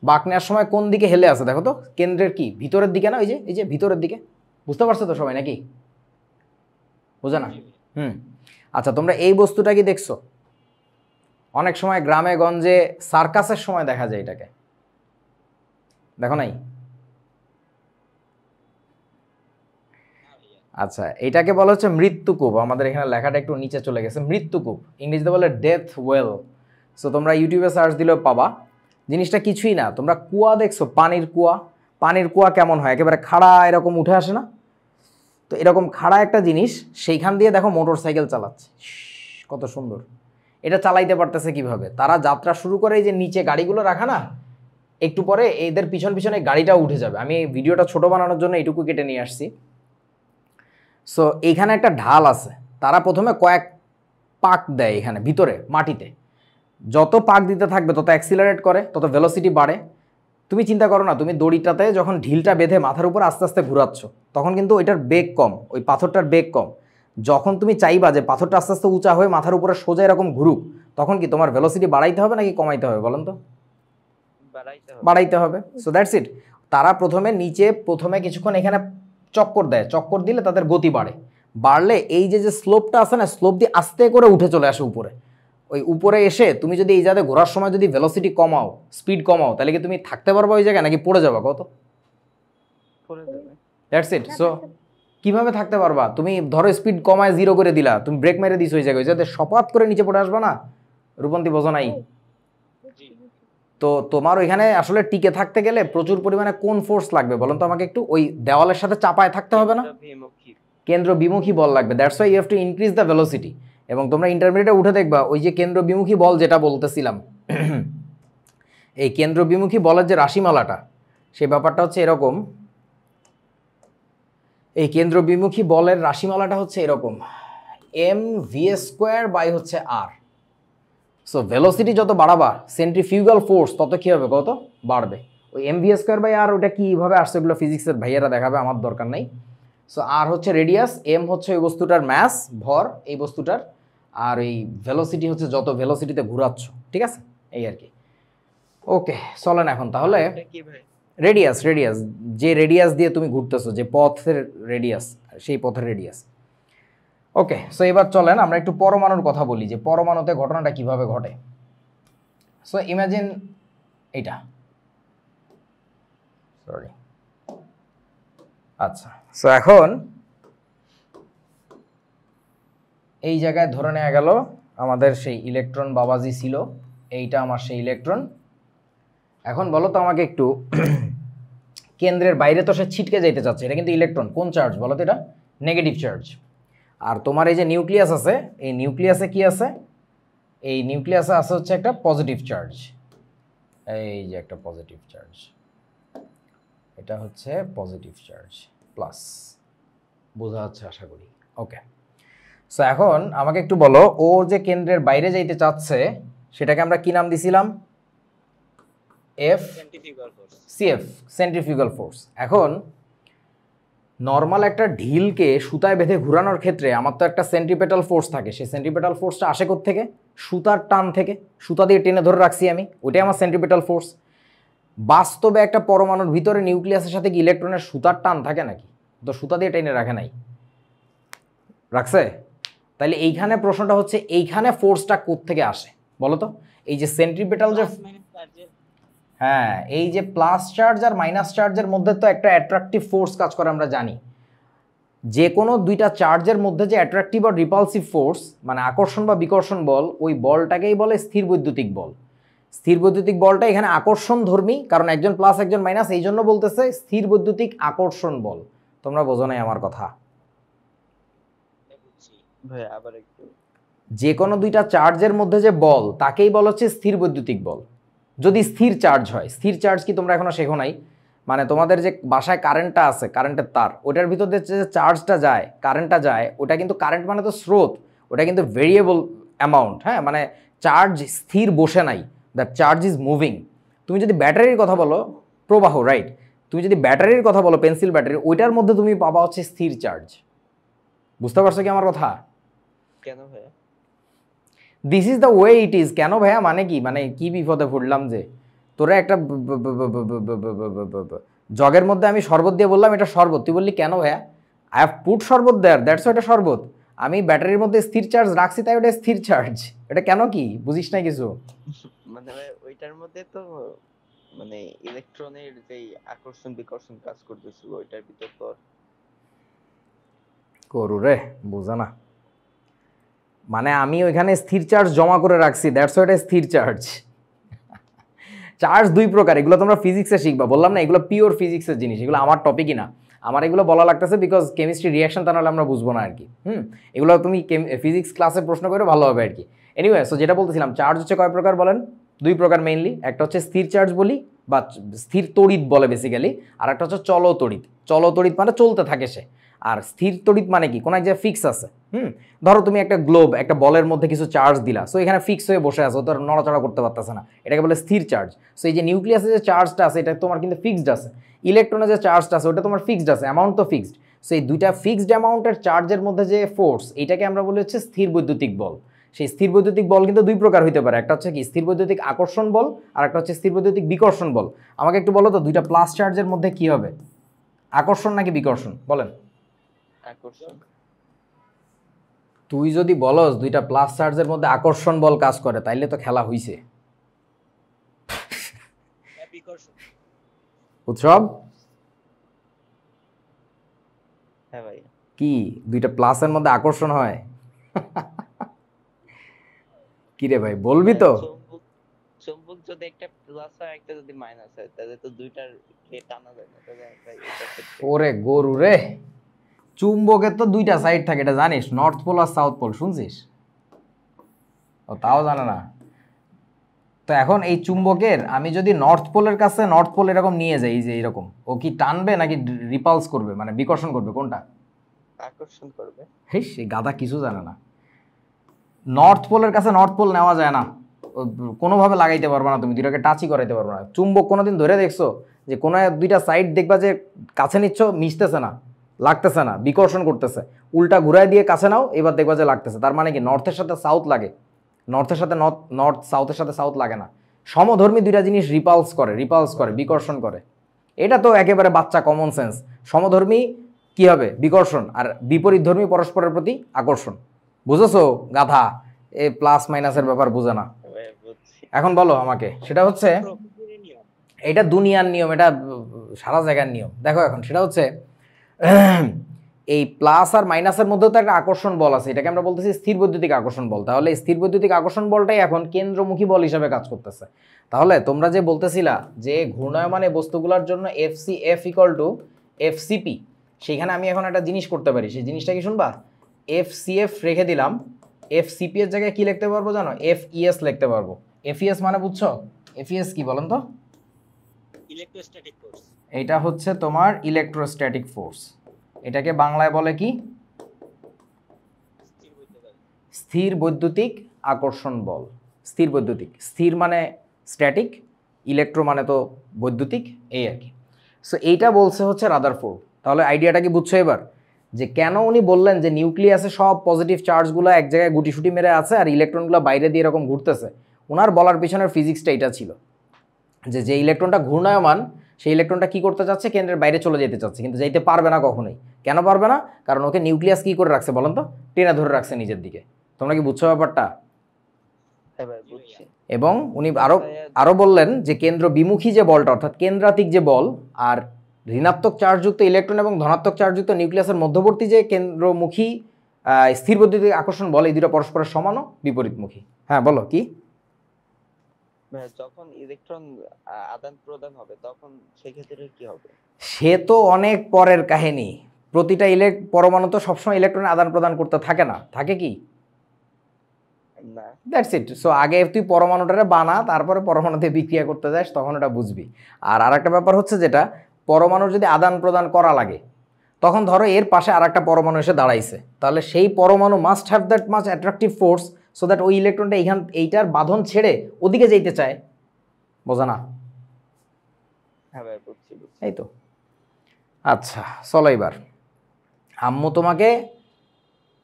বাঁক নেওয়ার সময় কোন দিকে হেলে আছে দেখো তো? কেন্দ্রের কি ভিতরের দিকে না? এই যে ভিতরের দিকে। বুঝতে পারছো তো সবাই নাকি? বোঝা না? আচ্ছা, তোমরা এই বস্তুটা কি দেখছো? অনেক সময় গ্রামে গঞ্জে সার্কাসের সময় দেখা যায় এটাকে, দেখো নাই? আচ্ছা, এটাকে বলা হচ্ছে মৃত্যুকূপ। আমাদের এখানে লেখাটা একটু নিচে চলে গেছে, মৃত্যুকূপ, ইংরেজিতে বলে ডেথ ওয়েল। সো তোমরা ইউটিউবে সার্চ দিলেও পাবা। জিনিসটা কিছুই না, তোমরা কুয়া দেখছো, পানির কুয়া। পানির কুয়া কেমন হয়? একেবারে খাড়া এরকম উঠে আসে না? তো এরকম খাড়া একটা জিনিস, সেইখান দিয়ে দেখো মোটর সাইকেল চালাচ্ছে, কত সুন্দর। এটা চালাইতে পারতেছে কিভাবে? তারা যাত্রা শুরু করে এই যে নিচে গাড়িগুলো রাখা না, একটু পরে এদের পিছন পিছনে গাড়িটাও উঠে যাবে। আমি এই ভিডিওটা ছোট বানানোর জন্য এইটুকু কেটে নিয়ে আসছি। সো এইখানে একটা ঢাল আছে, তারা প্রথমে কয়েক পাক দেয় এখানে ভিতরে মাটিতে। যত পাক দিতে থাকবে তত অ্যাক্সিলারেট করে, তত ভেলোসিটি বাড়ে। তুমি চিন্তা করো না, তুমি দড়িটাতে যখন ঢিলটা বেঁধে মাথার উপর আস্তে আস্তে ঘুরাচ্ছ, তখন কিন্তু ওইটার বেগ কম, ওই পাথরটার বেগ কম। যখন তুমি চাইবা যে পাথরটা আস্তে আস্তে উঁচা হয়ে মাথার উপরে সোজা এরকম ঘুরুক, তখন কি তোমার ভেলোসিটি বাড়াইতে হবে নাকি কমাইতে হবে বলেন তো? বাড়াইতে হবে। So that's it. তারা প্রথমে কিছুক্ষণ এখানে চক্কর দেয়, চক্কর দিলে তাদের গতি বাড়লে এই যে স্লোপটা আছে না, স্লোপ দিয়ে আস্তে করে উঠে চলে আসে উপরে। ওই উপরে এসে তুমি যদি এই জায়গায় ঘোরার সময় যদি ভেলোসিটি কমাও, স্পিড কমাও, তাহলে কি তুমি থাকতে পারবা ওই জায়গায় নাকি পড়ে যাবা? কত? That's it. সো কিভাবে থাকতে পারবা? তুমি ধরো স্পিড কমায় 0 করে দিলা, তুমি ব্রেক মেরে দিছো ওই জায়গায়, যাতে সপাত করে নিচে পড়ে আসবা না। রূপন্তী বোঝো নাই? তো তোমার ওইখানে আসলে টিকে থাকতে গেলে প্রচুর পরিমাণে কোন ফোর্স লাগবে বলুন তো আমাকে একটু? ওই দেওয়ালের সাথে চাপায় থাকতে হবে না? কেন্দ্র বিমুখী বল লাগবে। That's why you have to increase the velocity. এবং তোমরা ইন্টারমিডিয়েটে উঠে দেখবা ওই যে কেন্দ্র বিমুখী বল যেটা বলতেছিলাম, এই কেন্দ্র বিমুখী বলের যে রাশিমালাটা, সেই ব্যাপারটা হচ্ছে এরকম। এই কেন্দ্র বিমুখী বলের রাশিমালাটা হচ্ছে এরকম, mv² বাই হচ্ছে r। সো ভেলোসিটি যত বাড়াবা, সেন্ট্রিফিউগাল ফোর্স তত কী হবে? কত বাড়বে। ওই mv² বাই r ওটা কীভাবে আসছে ওগুলো ফিজিক্সের ভাইয়ারা দেখাবে, আমার দরকার নেই। সো আর হচ্ছে রেডিয়াস, এম হচ্ছে ওই বস্তুটার ম্যাস, ভর এই বস্তুটার, আর এই ভেলোসিটি হচ্ছে যত ভেলোসিটিতে ঘুরাচ্ছ, ঠিক আছে? এই আর কি। ওকে, চলেন এখন তাহলে রেডিয়াস, যে রেডিয়াস দিয়ে তুমি ঘুরতেছো, যে পথের রেডিয়াস, সেই পথের রেডিয়াস। ওকে, সো এবার চলেন আমরা একটু পরমাণুর কথা বলি, যে পরমাণুতে ঘটনাটা কিভাবে ঘটে। সো ইমাজিন এইটা, সরি, আচ্ছা। সো এখন এই জায়গায় ধরে নেওয়া গেল আমাদের সেই ইলেকট্রন বাবাজি ছিল, এইটা আমার সেই ইলেকট্রন। এখন বলো তো আমাকে একটু, কেন্দ্রের বাইরে তো সে ছিটকে যাইতে চাচ্ছে, এটা কিন্তু ইলেকট্রন, কোন চার্জ বলো তো? এটা নেগেটিভ চার্জ। আর তোমার এই যে নিউক্লিয়াস আছে, এই নিউক্লিয়াসে কি আছে? এই নিউক্লিয়াসে আছে হচ্ছে একটা পজিটিভ চার্জ, এই যে একটা পজিটিভ চার্জ, এটা হচ্ছে পজিটিভ চার্জ প্লাস। বোঝা যাচ্ছে আশা করি? ওকে। সো এখন আমাকে একটু বলো, ও যে কেন্দ্রের বাইরে যাইতে চাচ্ছে সেটাকে আমরা কি নাম দিছিলাম? CF, centrifugal force. এখন নর্মাল একটা ঢিলকে সুতায় বেঁধে ঘোরানোর ক্ষেত্রে আমার তো একটা সেন্ট্রিপেটাল ফোর্স থাকে, সেই সেন্ট্রিপেটাল ফোর্সটা আসে কোত্থেকে? সুতার টান থেকে। সুতা দিয়ে টেনে ধরে রাখছি আমি, ওইটাই আমার সেন্ট্রিপেটাল ফোর্স। বাস্তবে একটা পরমাণুর ভিতরে নিউক্লিয়াসের সাথে কি ইলেকট্রনের সুতার টান থাকে নাকি? তো সুতা দিয়ে টেনে রাখে নাই, রাখছে? তাহলে এইখানে প্রশ্নটা হচ্ছে, এইখানে ফোর্সটা কোত্থেকে আসে বলো তো? এই যে সেন্ট্রিপেটাল যে, হ্যাঁ, এই যে প্লাস চার্জ আর মাইনাস চার্জের মধ্যে তো একটা অ্যাট্রাকটিভ ফোর্স কাজ করে, আমরা জানি। যে কোনো দুইটা চার্জের মধ্যে যে অ্যাট্রাকটিভ আর রিপালসিভ ফোর্স, মানে আকর্ষণ বা বিকর্ষণ বল, ওই বলটাকেই বলে স্থির বৈদ্যুতিক বল। স্থির বৈদ্যুতিক বলটা এখানে আকর্ষণ ধর্মী, কারণ একজন প্লাস একজন মাইনাস, এই জন্য বলতেছে স্থির বৈদ্যুতিক আকর্ষণ বল। তোমরা বোঝো নাই আমার কথা? যে কোনো দুইটা চার্জের মধ্যে যে বল, তাকেই বলা হচ্ছে স্থির বৈদ্যুতিক বল, যদি স্থির চার্জ হয়। স্থির চার্জ কি তোমরা এখনো শেখো নাই? মানে তোমাদের যে বাসায় কারেন্টটা আছে, কারেন্টের তার, ওটার ভিতর দিয়ে যে চার্জটা যায়, কারেন্টটা যায়, ওটা কিন্তু কারেন্ট মানে তো স্রোত, ওটা কিন্তু ভেরিয়েবল অ্যামাউন্ট, হ্যাঁ, মানে চার্জ স্থির বসে নাই, দ্য চার্জ ইজ মুভিং। তুমি যদি ব্যাটারির কথা বলো, প্রবাহ, রাইট, তুমি যদি ব্যাটারির কথা বলো, পেন্সিল ব্যাটারি, ওইটার মধ্যে তুমি পাবা হচ্ছে স্থির চার্জ। বুঝতে পারছো কি আমার কথা? কেন ভাইয়া? This is the way it is. কেন ভাইয়া মানে কি? মানে কি বিপদে পড়লাম যে তোরা একটা জগের মধ্যে আমি শরবত দিয়ে বললাম এটা শরবত, তুই বললি কেন ভাইয়া? আই হ্যাভ পুট শরবত দেয়ার, দ্যাটস এটা শরবত। আমি ব্যাটারির মধ্যে স্থির চার্জ রাখছি তাই ওটা স্থির চার্জ। এটা কেন কি বুঝিস না কিছু? মানে ভাই ওইটার মধ্যে তো মানে ইলেকট্রনের যেই আকর্ষণ বিকর্ষণ কাজ করতেছিল ওইটার ভিতর তো করু রে, বোঝা না। মানে আমি ওইখানে স্থির চার্জ জমা করে রাখছি, দ্যাটস ওয়াই এটা স্থির চার্জ। চার্জ দুই প্রকার, এগুলো তোমরা ফিজিক্সে শিখবা, বললাম না এগুলো পিওর ফিজিক্সের জিনিস, এগুলো আমার টপিকই না। আমার এগুলো বলা লাগতেছে বিকজ কেমিস্ট্রি রিয়াকশন তা নাহলে আমরা বুঝবো না আর কি। এগুলো তুমি ফিজিক্স ক্লাসে প্রশ্ন করে ভালো হবে আর কি। এনিওয়ে, সো যেটা বলতেছিলাম, চার্জ হচ্ছে কয় প্রকার বলেন? দুই প্রকার মেইনলি। একটা হচ্ছে স্থির চার্জ বলি বা স্থির তড়িৎ বলে বেসিক্যালি, আর একটা হচ্ছে চল তড়িৎ। চল তড়িৎ মানে চলতে থাকে সে, আর স্থির তড়িৎ মানে কি কোনো এক জায়গায় ফিক্স আছে। ধরো তুমি একটা গ্লোব, একটা বলের মধ্যে কিছু চার্জ দিলা, সো এখানে ফিক্স হয়ে বসে আছে, ও তো আর নড়াচড়া করতে পারতেছে না, এটাকে বলে স্থির চার্জ। সো এই যে নিউক্লিয়াসে যে চার্জটা আছে এটা তোমার কিন্তু ফিক্সড আছে, ইলেকট্রনে যে চার্জটা আছে ওটা তোমার ফিক্সড আছে, অ্যামাউন্ট তো ফিক্সড। সো এই দুইটা ফিক্সড অ্যামাউন্টের চার্জের মধ্যে যে ফোর্স, এটাকে আমরা বলি হচ্ছে স্থির বৈদ্যুতিক বল। সেই স্থির বৈদ্যুতিক বল কিন্তু দুই প্রকার হইতে পারে, একটা হচ্ছে কি স্থির বৈদ্যুতিক আকর্ষণ বল, আর একটা হচ্ছে স্থির বৈদ্যুতিক বিকর্ষণ বল। আমাকে একটু বলো তো, দুইটা প্লাস চার্জের মধ্যে কি হবে, আকর্ষণ নাকি বিকর্ষণ? বলেন। আকর্ষণ। তুই যদি বলস দুইটা প্লাস চার্জের মধ্যে আকর্ষণ বল কাজ করে, তাইলে তো খেলা হইছে। বিকর্ষণ। উৎসব হ্যাঁ ভাই। কি দুইটা প্লাসের মধ্যে আকর্ষণ হয়? কি রে ভাই, বলবি তো? চুম্বক যদি একটা প্লাস হয় একটা যদি মাইনাস হয় তাহলে তো দুইটার কে টানা যায় না, তাহলে ভাই এটা ক্ষেত্রে ওরে গরু রে, চুম্বকের তো দুইটা সাইড থাকে, এটা জানিস? নর্থ পোল আর সাউথ পোল, শুনছিস? ও তাও জানে না। তো এখন এই চুম্বকের আমি যদি নর্থ পোলের কাছে নর্থ পোল এরকম নিয়ে যাই, যে এরকম, ও কি টানবে নাকি রিপালস করবে, মানে বিকর্ষণ করবে, কোনটা? আকর্ষণ করবে। হেই, সেই গাধা কিছু জানে না। নর্থ পোলের কাছে নর্থ পোল নেওয়া যায় না, কোনোভাবে লাগাইতে পারবে না, তুমি দুইটাকে টাচই করাইতে পারবে না। চুম্বক কোনোদিন ধরে দেখছো যে কোনো দুইটা সাইড দেখবা যে কাছে নিচ্ছ, মিশতেছে না, লাগতেছে না, বিকর্ষণ করতেছে, উল্টা ঘুরাই দিয়ে কাছে নাও, এবার দেখবা যে লাগতেছে। তার মানে কি নর্থের সাথে সাউথ লাগে, নর্থের সাথে নর্থ, সাউথের সাথে সাউথ লাগে না। সমধর্মী দুইটা জিনিস রিপালস করে, বিকর্ষণ করে। এটা তো একেবারে বাচ্চা কমন সেন্স। সমধর্মী কি হবে? বিকর্ষণ। আর বিপরীত ধর্মী পরস্পরের প্রতি আকর্ষণ। বুঝেছো গাধা? এ প্লাস মাইনাসের ব্যাপার বুঝে না। ভাই বুঝছি। এখন বলো আমাকে, সেটা হচ্ছে প্রকৃতির নিয়ম। এটা দুনিয়ার নিয়ম, এটা সারা জায়গার নিয়ম। দেখো এখন সেটা হচ্ছে এই প্লাস আর মাইনাসের মধ্যেও তো একটা আকর্ষণ বল আছে, এটাকে আমরা বলতেছি স্থির বৈদ্যুতিক আকর্ষণ বল। তাহলে স্থির বৈদ্যুতিক আকর্ষণ বলটাই এখন কেন্দ্রমুখী বল হিসাবে কাজ করতেছে। তাহলে তোমরা যে বলতেছিলা যে ঘূর্ণায়মান বস্তুগুলোর জন্য FCF = FCP, সেইখানে আমি এখন একটা জিনিস করতে পারি, সেই জিনিসটা কি শুনবা? FCF রেখে দিলাম, FCP এর জায়গায় কি লিখতে পারবো জানো? FES লিখতে পারবো। FES মানে বুঝছো? FES কি বলেন তো? Electrostatic force. এটা হচ্ছে তোমার ইলেকট্রোস্ট্যাটিক ফোর্স। এটাকে বাংলায় বলে কি? স্থির বৈদ্যুতিক আকর্ষণ বল। স্থির বৈদ্যুতিক, স্থির মানে স্ট্যাটিক, ইলেকট্রো মানে তো বৈদ্যুতিক, এই আর কি। সো এইটা বলছে হচ্ছে রাদারফোর্ড। তাহলে আইডিয়াটা কি বুঝছো এবার? যে কেন উনি বললেন যে নিউক্লিয়াসে সব পজিটিভ চার্জগুলো এক জায়গায় গুটিসুটি মেরে আছে আর ইলেকট্রনগুলো বাইরে দিয়ে এরকম ঘুরতেছে। ওনার বলার পিছনের ফিজিক্সটা এটা ছিল যে যে ইলেকট্রনটা ঘূর্ণায়মান সেই ইলেকট্রনটা কি করতে চাচ্ছে? কেন্দ্রের বাইরে চলে যেতে চাচ্ছে, কিন্তু যাইতে পারবে না কখনোই। কেন পারবে না? কারণ ওকে নিউক্লিয়াস কি করে রাখছে বলেন তো? টেনে ধরে রাখছে নিজের দিকে। তোমরা কি বুঝছো ব্যাপারটা? হ্যাঁ ভাই বুঝছি। এবং উনি আরো বললেন যে কেন্দ্র বিমুখী যে বলটা, অর্থাৎ কেন্দ্রাতিক যে বল, আর ঋণাত্মক চার্জযুক্ত ইলেকট্রন এবং ধনাত্মক চার্জযুক্ত নিউক্লিয়াসের মধ্যবর্তী যে কেন্দ্রমুখী স্থির বৈদ্যুতিক আকর্ষণ বল, এই দুটো পরস্পরের সমান ও বিপরীতমুখী। হ্যাঁ বলো কি? যখন ইলেকট্রন আদান প্রদান হবে তখন সেক্ষেত্রে কি হবে? সে তো অনেক পরের কাহিনী। প্রতিটা পরমাণু তো সবসময় ইলেকট্রন আদান প্রদান করতে থাকে না, থাকে কি? না। That's it. সো আগে তুই পরমাণুটারে বানা, তারপরে পরমাণুতে বিক্রিয়া করতে যাস, তখন ওটা বুঝবি। আর আরেকটা ব্যাপার হচ্ছে যেটা, পরমাণুর যদি আদান প্রদান করা লাগে, তখন ধরো এর পাশে আরেকটা পরমাণু এসে দাঁড়াইছে, তাহলে সেই পরমাণু must have that much attractive force so that ওই ইলেকট্রনটা এইটার বাঁধন ছেড়ে ওদিকে যেতে চায়। বোঝা না? হ্যাঁ ভাই বুঝছি। এই তো। আচ্ছা চলো এবার, আম্মু তোমাকে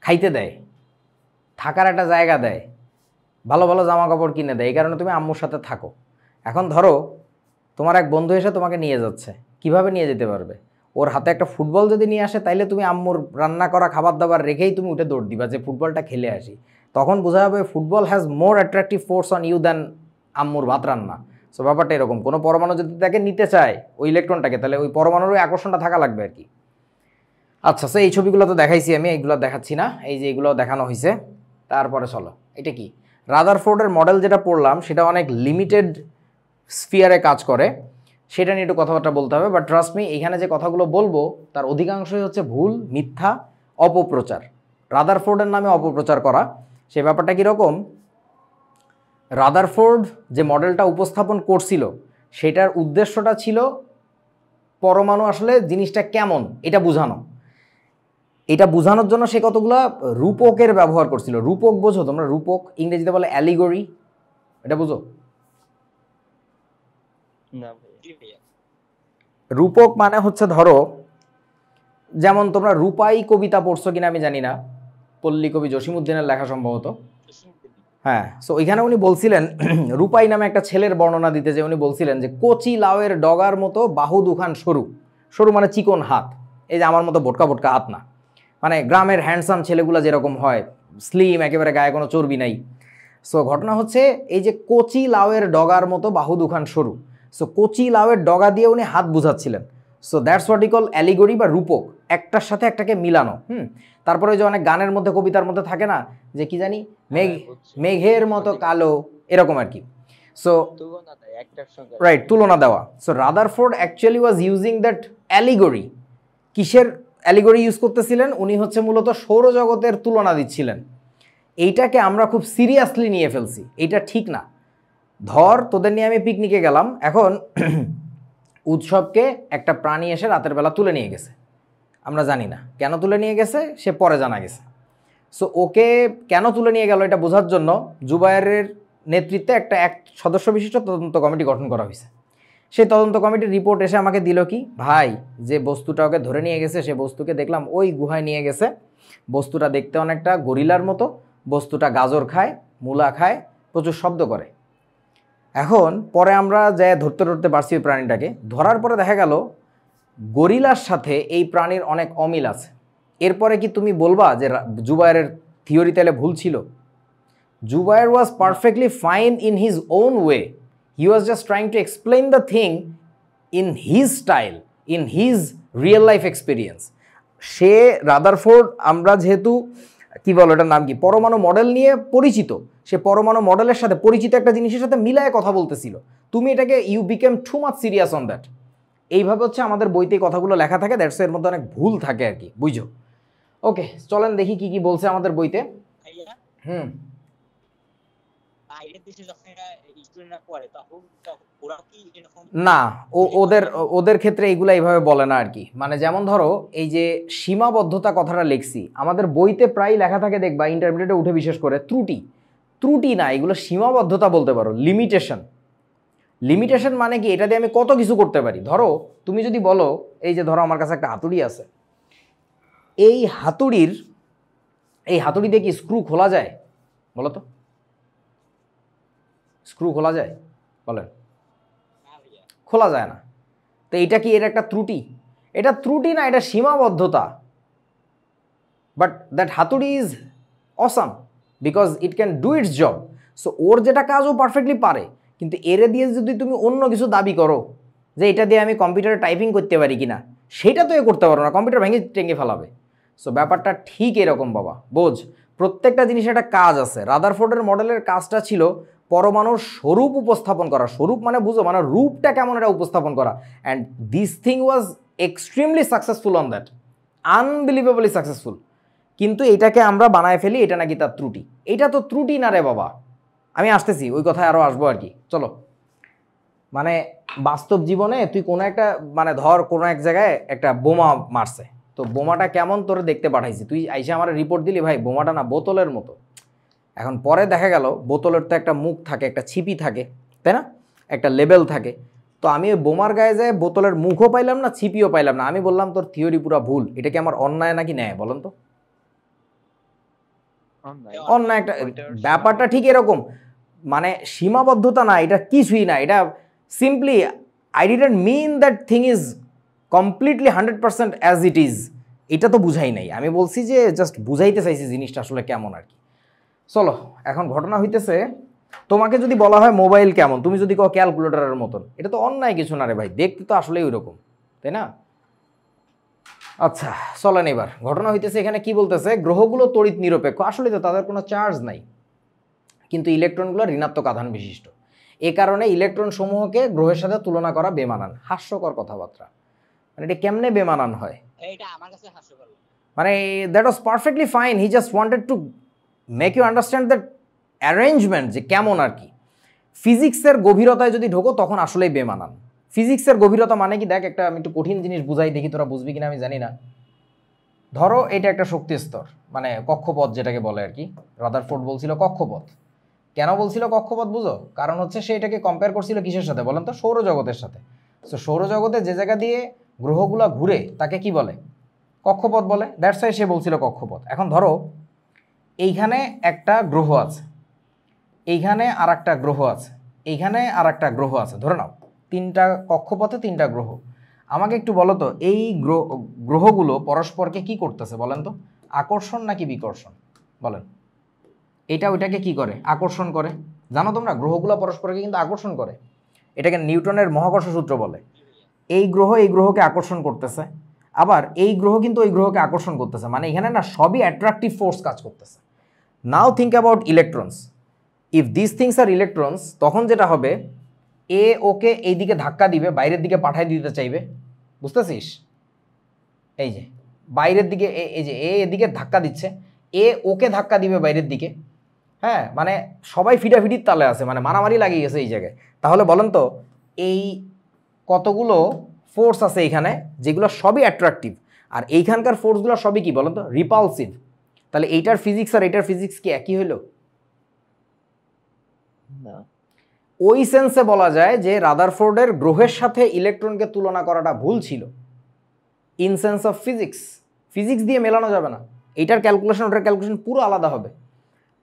খাইতে দেয়, থাকার একটা জায়গা দেয়, ভালো ভালো জামা কাপড় কিনে দেয়, এই কারণে তুমি আম্মুর সাথে থাকো। এখন ধরো তোমার এক বন্ধু এসে তোমাকে নিয়ে যাচ্ছে, কিভাবে নিয়ে যেতে পারবে? ও ওর হাতে একটা ফুটবল যদি নিয়ে আসে তাইলে তুমি আম্মুর রান্না করা খাবার দাবার রেখেই তুমি উঠে দৌড় দিবা যে ফুটবলটা খেলে আসি। তখন বোঝা যাবে football has more attractive force on you than আম্মুর ভাত রান্না। সো ব্যাপারটা এরকম, কোনো পরমাণু যদি তাকে নিতে চায় ওই ইলেকট্রনটাকে, তাহলে ওই পরমাণুর ওই আকর্ষণটা থাকা লাগবে আর কি। আচ্ছা, সো এই ছবিগুলো তো দেখাইছি আমি, এইগুলো দেখাচ্ছি না, এই যে এগুলো দেখানো হয়েছে। তারপরে চলো, এটা কি রাদারফোর্ডের মডেল যেটা পড়লাম সেটা অনেক লিমিটেড স্ফিয়ারে কাজ করে, সেটা নিয়ে একটু কথাবার্তা বলতে হবে। বাট ট্রাস্ট মি, এখানে যে কথাগুলো বলবো তার অধিকাংশই হচ্ছে ভুল, মিথ্যা, অপপ্রচার। রাদারফোর্ডের নামে অপপ্রচার করা, সে ব্যাপারটা কীরকম, রাদারফোর্ড যে মডেলটা উপস্থাপন করছিল সেটার উদ্দেশ্যটা ছিল পরমাণু আসলে জিনিসটা কেমন এটা বোঝানো। এটা বোঝানোর জন্য সে কতগুলা রূপকের ব্যবহার করছিল। রূপক বোঝো তোমরা? রূপক ইংরেজিতে বলে অ্যালিগরি, এটা বুঝো? না ভাই। জি ভাইয়া। রূপক মানে হচ্ছে ধরো, যেমন তোমরা রূপাই কবিতা পড়ছো কিনা আমি জানি না, পল্লী কবি জসিমউদ্দিনের লেখা সম্ভবত। হ্যাঁ, সো ওইখানে উনি বলছিলেন রূপাই নামে একটা ছেলের বর্ণনা দিতে, যে উনি বলছিলেন যে কচি লাউয়ের ডগার মতো বাহু দুখান সরু, সরু মানে চিকন হাত, এই যে আমার মতো বোটকা বোটকা হাত না, মানে গ্রামের হ্যান্ডসাম ছেলেগুলো যেরকম হয়, স্লিম, একেবারে গায়ে কোনো চর্বি নাই। সো ঘটনা হচ্ছে এই যে কচি লাউয়ের ডগার মতো বাহু দুখান সরু, সো কচি লাউয়ের ডগা দিয়ে উনি হাত বুঝাচ্ছিলেন। So that's what we call allegory বা রূপক, একটার সাথে একটাকে মিলানো। তারপরে যে অনেক গানের মধ্যে কবিতার মধ্যে থাকে না যে কি জানি মেঘের মতো কালো, এরকম আর কি। সো তুলনা দেয় একটার সঙ্গে। রাইট, তুলনা দেওয়া। So Rutherford actually was using that allegory. কিসের অ্যালিগরি ইউজ করতেছিলেন? উনি হচ্ছে মূলত সৌরজগতের তুলনা দিচ্ছিলেন। এইটাকে আমরা খুব সিরিয়াসলি নিয়ে ফেলছি, এইটা ঠিক না। ধর তোদের নিয়ে আমি পিকনিকে গেলাম, এখন উৎসবকে একটা প্রাণী এসে রাতের বেলা তুলে নিয়ে গেছে, আমরা জানি না কেন তুলে নিয়ে গেছে, সে পরে জানা গেছে। সো ওকে কেন তুলে নিয়ে গেল এটা বোঝার জন্য জুবায়েরের নেতৃত্বে একটা সদস্য বিশিষ্ট তদন্ত কমিটি গঠন করা হয়েছে। সেই তদন্ত কমিটির রিপোর্ট এসে আমাকে দিল কি, ভাই যে বস্তুটা ওকে ধরে নিয়ে গেছে সে বস্তুকে দেখলাম ওই গুহায় নিয়ে গেছে, বস্তুটা দেখতে অনেকটা গরিলার মতো, বস্তুটা গাজর খায়, মূলা খায়, প্রচুর শব্দ করে। এখন পরে আমরা যাই ধরতে পারছি ওই প্রাণীটাকে, ধরার পরে দেখা গেল গরিলার সাথে এই প্রাণীর অনেক অমিল আছে। এরপরে কি তুমি বলবা যে জুবায়েরের থিওরি তাহলে ভুল ছিল? Zubair was perfectly fine in his own way, he was just trying to explain the thing in his style, in his real life experience. সে রাদারফোর্ড, আমরা যেহেতু কি বলো এটার নাম কি, পরমাণু মডেল নিয়ে পরিচিত, সে পরমাণু মডেলের সাথে পরিচিত একটা জিনিসের সাথে মিলায় কথা বলতেছিল। তুমি এটাকে you became too much serious on that. এইভাবে হচ্ছে আমাদের বইতে কথাগুলো লেখা থাকে, দ্যাটস এর মধ্যে অনেক ভুল থাকে আর কি, বুঝো? ওকে, চলেন দেখি কি কি বলছে আমাদের বইতে। বাইরের দেশে যখন এরা স্টুডেন্টরা পড়ে তখন ওরা কি এরকম না, ওদের ক্ষেত্রে এইগুলা এইভাবে বলে না আর কি। মানে যেমন ধরো এই যে সীমাবদ্ধতা কথাটা লিখছি, আমাদের বইতে প্রায় লেখা থাকে, দেখবা ইন্টারমিডিয়েটে উঠে বিশেষ করে, ত্রুটি না, এগুলো সীমাবদ্ধতা বলতে পারো, লিমিটেশন। লিমিটেশন মানে কি, এটা দিয়ে আমি কত কিছু করতে পারি। ধরো তুমি যদি বলো, এই যে ধরো আমার কাছে একটা হাতুড়ি আছে, এই হাতুড়ি দিয়ে কি স্ক্রু খোলা যায়? বলো তো, স্ক্রু খোলা যায়? বলেন, খোলা যায় না। তো এটা কি এর একটা ত্রুটি? এটা ত্রুটি না, এটা সীমাবদ্ধতা। বাট দ্যাট হাতুড়ি is awesome because it can do its job. So ওর যেটা কাজ ও পারফেক্টলি পারে, কিন্তু এর দিয়ে যদি তুমি অন্য কিছু দাবি করো যে এটা দিয়ে আমি কম্পিউটারে টাইপিং করতে পারি কিনা, সেটা তো এ করতে পারো না, কম্পিউটার ভেঙে টেঙে ফেলাবে। সো ব্যাপারটা ঠিক এরকম বাবা, বোঝ, প্রত্যেকটা জিনিসের একটা কাজ আছে। রাদারফোর্ডের মডেলের কাজটা ছিল পরমাণুর স্বরূপ উপস্থাপন করা। স্বরূপ মানে বুঝো, মানে রূপটা কেমন এটা উপস্থাপন করা। And this thing was extremely successful on that, unbelievably successful. কিন্তু এটাকে আমরা বানায় ফেলি, এটা নাকি তার ত্রুটি। এটা তো ত্রুটি না রে বাবা, আমি আসতেছি ওই কথায়, আরও আসবো আর কি। চলো, মানে বাস্তব জীবনে তুই কোনো একটা, মানে ধর কোনো এক জায়গায় একটা বোমা মারছে, তো বোমাটা কেমন তোর দেখতে পাঠাইছি, তুই আইসা আমার রিপোর্ট দিলি ভাই বোমাটা না বোতলের মতো। এখন পরে দেখা গেল বোতলের তো একটা মুখ থাকে, একটা ছিপি থাকে, তাই না, একটা লেবেল থাকে। তো আমি ওই বোমার গায়ে যায় বোতলের মুখও পাইলাম না, ছিপিও পাইলাম না, আমি বললাম তোর থিওরি পুরা ভুল। এটা কি আমার অন্যায় নাকি ন্যায় বলেন তো? অন্যায়। একটা ব্যাপারটা ঠিক এরকম, মানে সীমাবদ্ধতা না, এটা কিছুই না, এটা simply I didn't mean that thing is completely 100% as it is, এটা তো বুঝাই নাই, আমি বলছি যে জাস্ট বুঝাইতে চাইছি জিনিসটা আসলে কেমন আর কি। চলো এখন ঘটনা হইতেছে, তোমাকে যদি বলা হয় মোবাইল কেমন, তুমি যদি কও ক্যালকুলেটরের মতন, এটা তো অন্যায় কিছু না রে ভাই, দেখতে তো আসলেই ওই রকম, তাই না? আচ্ছা চলেন এবার ঘটনা হইতেছে, এখানে কি বলতেছে, গ্রহগুলো তড়িৎ নিরপেক্ষ, আসলে তো তাদের কোনো চার্জ নাই, কিন্তু ইলেকট্রনগুলো ঋণাত্মক আধান বিশিষ্ট, এ কারণে ইলেকট্রন সমূহকে গ্রহের সাথে তুলনা করা বেমানান। হাস্যকর কথাবার্তা, মানে এটা কেমনে বেমানান হয়? এটা আমার কাছে হাস্যকর লাগে। মানে that was perfectly fine, he just wanted to make you understand that arrangement যে কেমন আর কি। ফিজিক্সের গভীরতায় যদি ঢোকো তখন আসলেই বেমানান। ফিজিক্সের গভীরতা মানে কি, দেখ একটা আমি একটু কঠিন জিনিস বুঝাই, দেখি তোরা বুঝবি কিনা আমি জানি না। ধরো এটা একটা শক্তি স্তর, মানে কক্ষপথ যেটাকে বলে আর কি, রাদারফোর্ড বলছিল কক্ষপথ। কেন বলছিল কক্ষপথ বুঝো? কারণ হচ্ছে সে এটাকে কম্পেয়ার করছিল কিসের সাথে বলেন তো? সৌরজগতের সাথে। সো সৌরজগতে যে জায়গা দিয়ে গ্রহগুলো ঘুরে তাকে কি বলে? কক্ষপথ বলে, দ্যাটস ওয়াই সে বলছিল কক্ষপথ। এখন ধরো এইখানে একটা গ্রহ আছে, এইখানে আর একটা গ্রহ আছে, এইখানে আর একটা গ্রহ আছে, ধরে নাও তিনটা কক্ষপথে তিনটা গ্রহ। আমাকে একটু বলো তো, এই গ্রহগুলো পরস্পরকে কি করতেছে বলেন তো? আকর্ষণ নাকি বিকর্ষণ? বলেন। এটা ওইটাকে কি করে? আকর্ষণ করে। জানো তোমরা গ্রহগুলো পরস্পরকে কিন্তু আকর্ষণ করে, এটাকে নিউটনের মহাকর্ষ সূত্র বলে। এই গ্রহ এই গ্রহকে আকর্ষণ করতেছে, আবার এই গ্রহ কিন্তু ওই গ্রহকে আকর্ষণ করতেছে, মানে এখানে না সবই অ্যাট্রাকটিভ ফোর্স কাজ করতেছে। Now think about electrons, if this things are electrons, তখন যেটা হবে এ ওকে এই দিকে ধাক্কা দিবে, বাইরের দিকে পাঠাই দিতে চাইবে, বুঝতেছিস? এই যে বাইরের দিকে এই যে এ এদিকে ধাক্কা দিচ্ছে, এ ওকে ধাক্কা দিবে বাইরের দিকে, হ্যাঁ, মানে সবাই ফিটাফিটির তালে আছে, মানে মারামারি লাগিয়ে গেছে এই জায়গায়। তাহলে বলেন তো এই কতগুলো ফোর্স আছে এইখানে যেগুলো সবই অ্যাট্রাকটিভ, আর এইখানকার ফোর্সগুলো সবই কি বলেন তো? রিপালসিভ। তাহলে এইটার ফিজিক্স আর এইটার ফিজিক্স কি একই হইল? না। ওই সেন্সে বলা যায় যে রাদারফোর্ডের গ্রহের সাথে ইলেকট্রনকে তুলনা করাটা ভুল ছিল, in sense of physics. Physics দিয়ে মেলানো যাবে না, এইটার ক্যালকুলেশন ওটার ক্যালকুলেশন পুরো আলাদা হবে।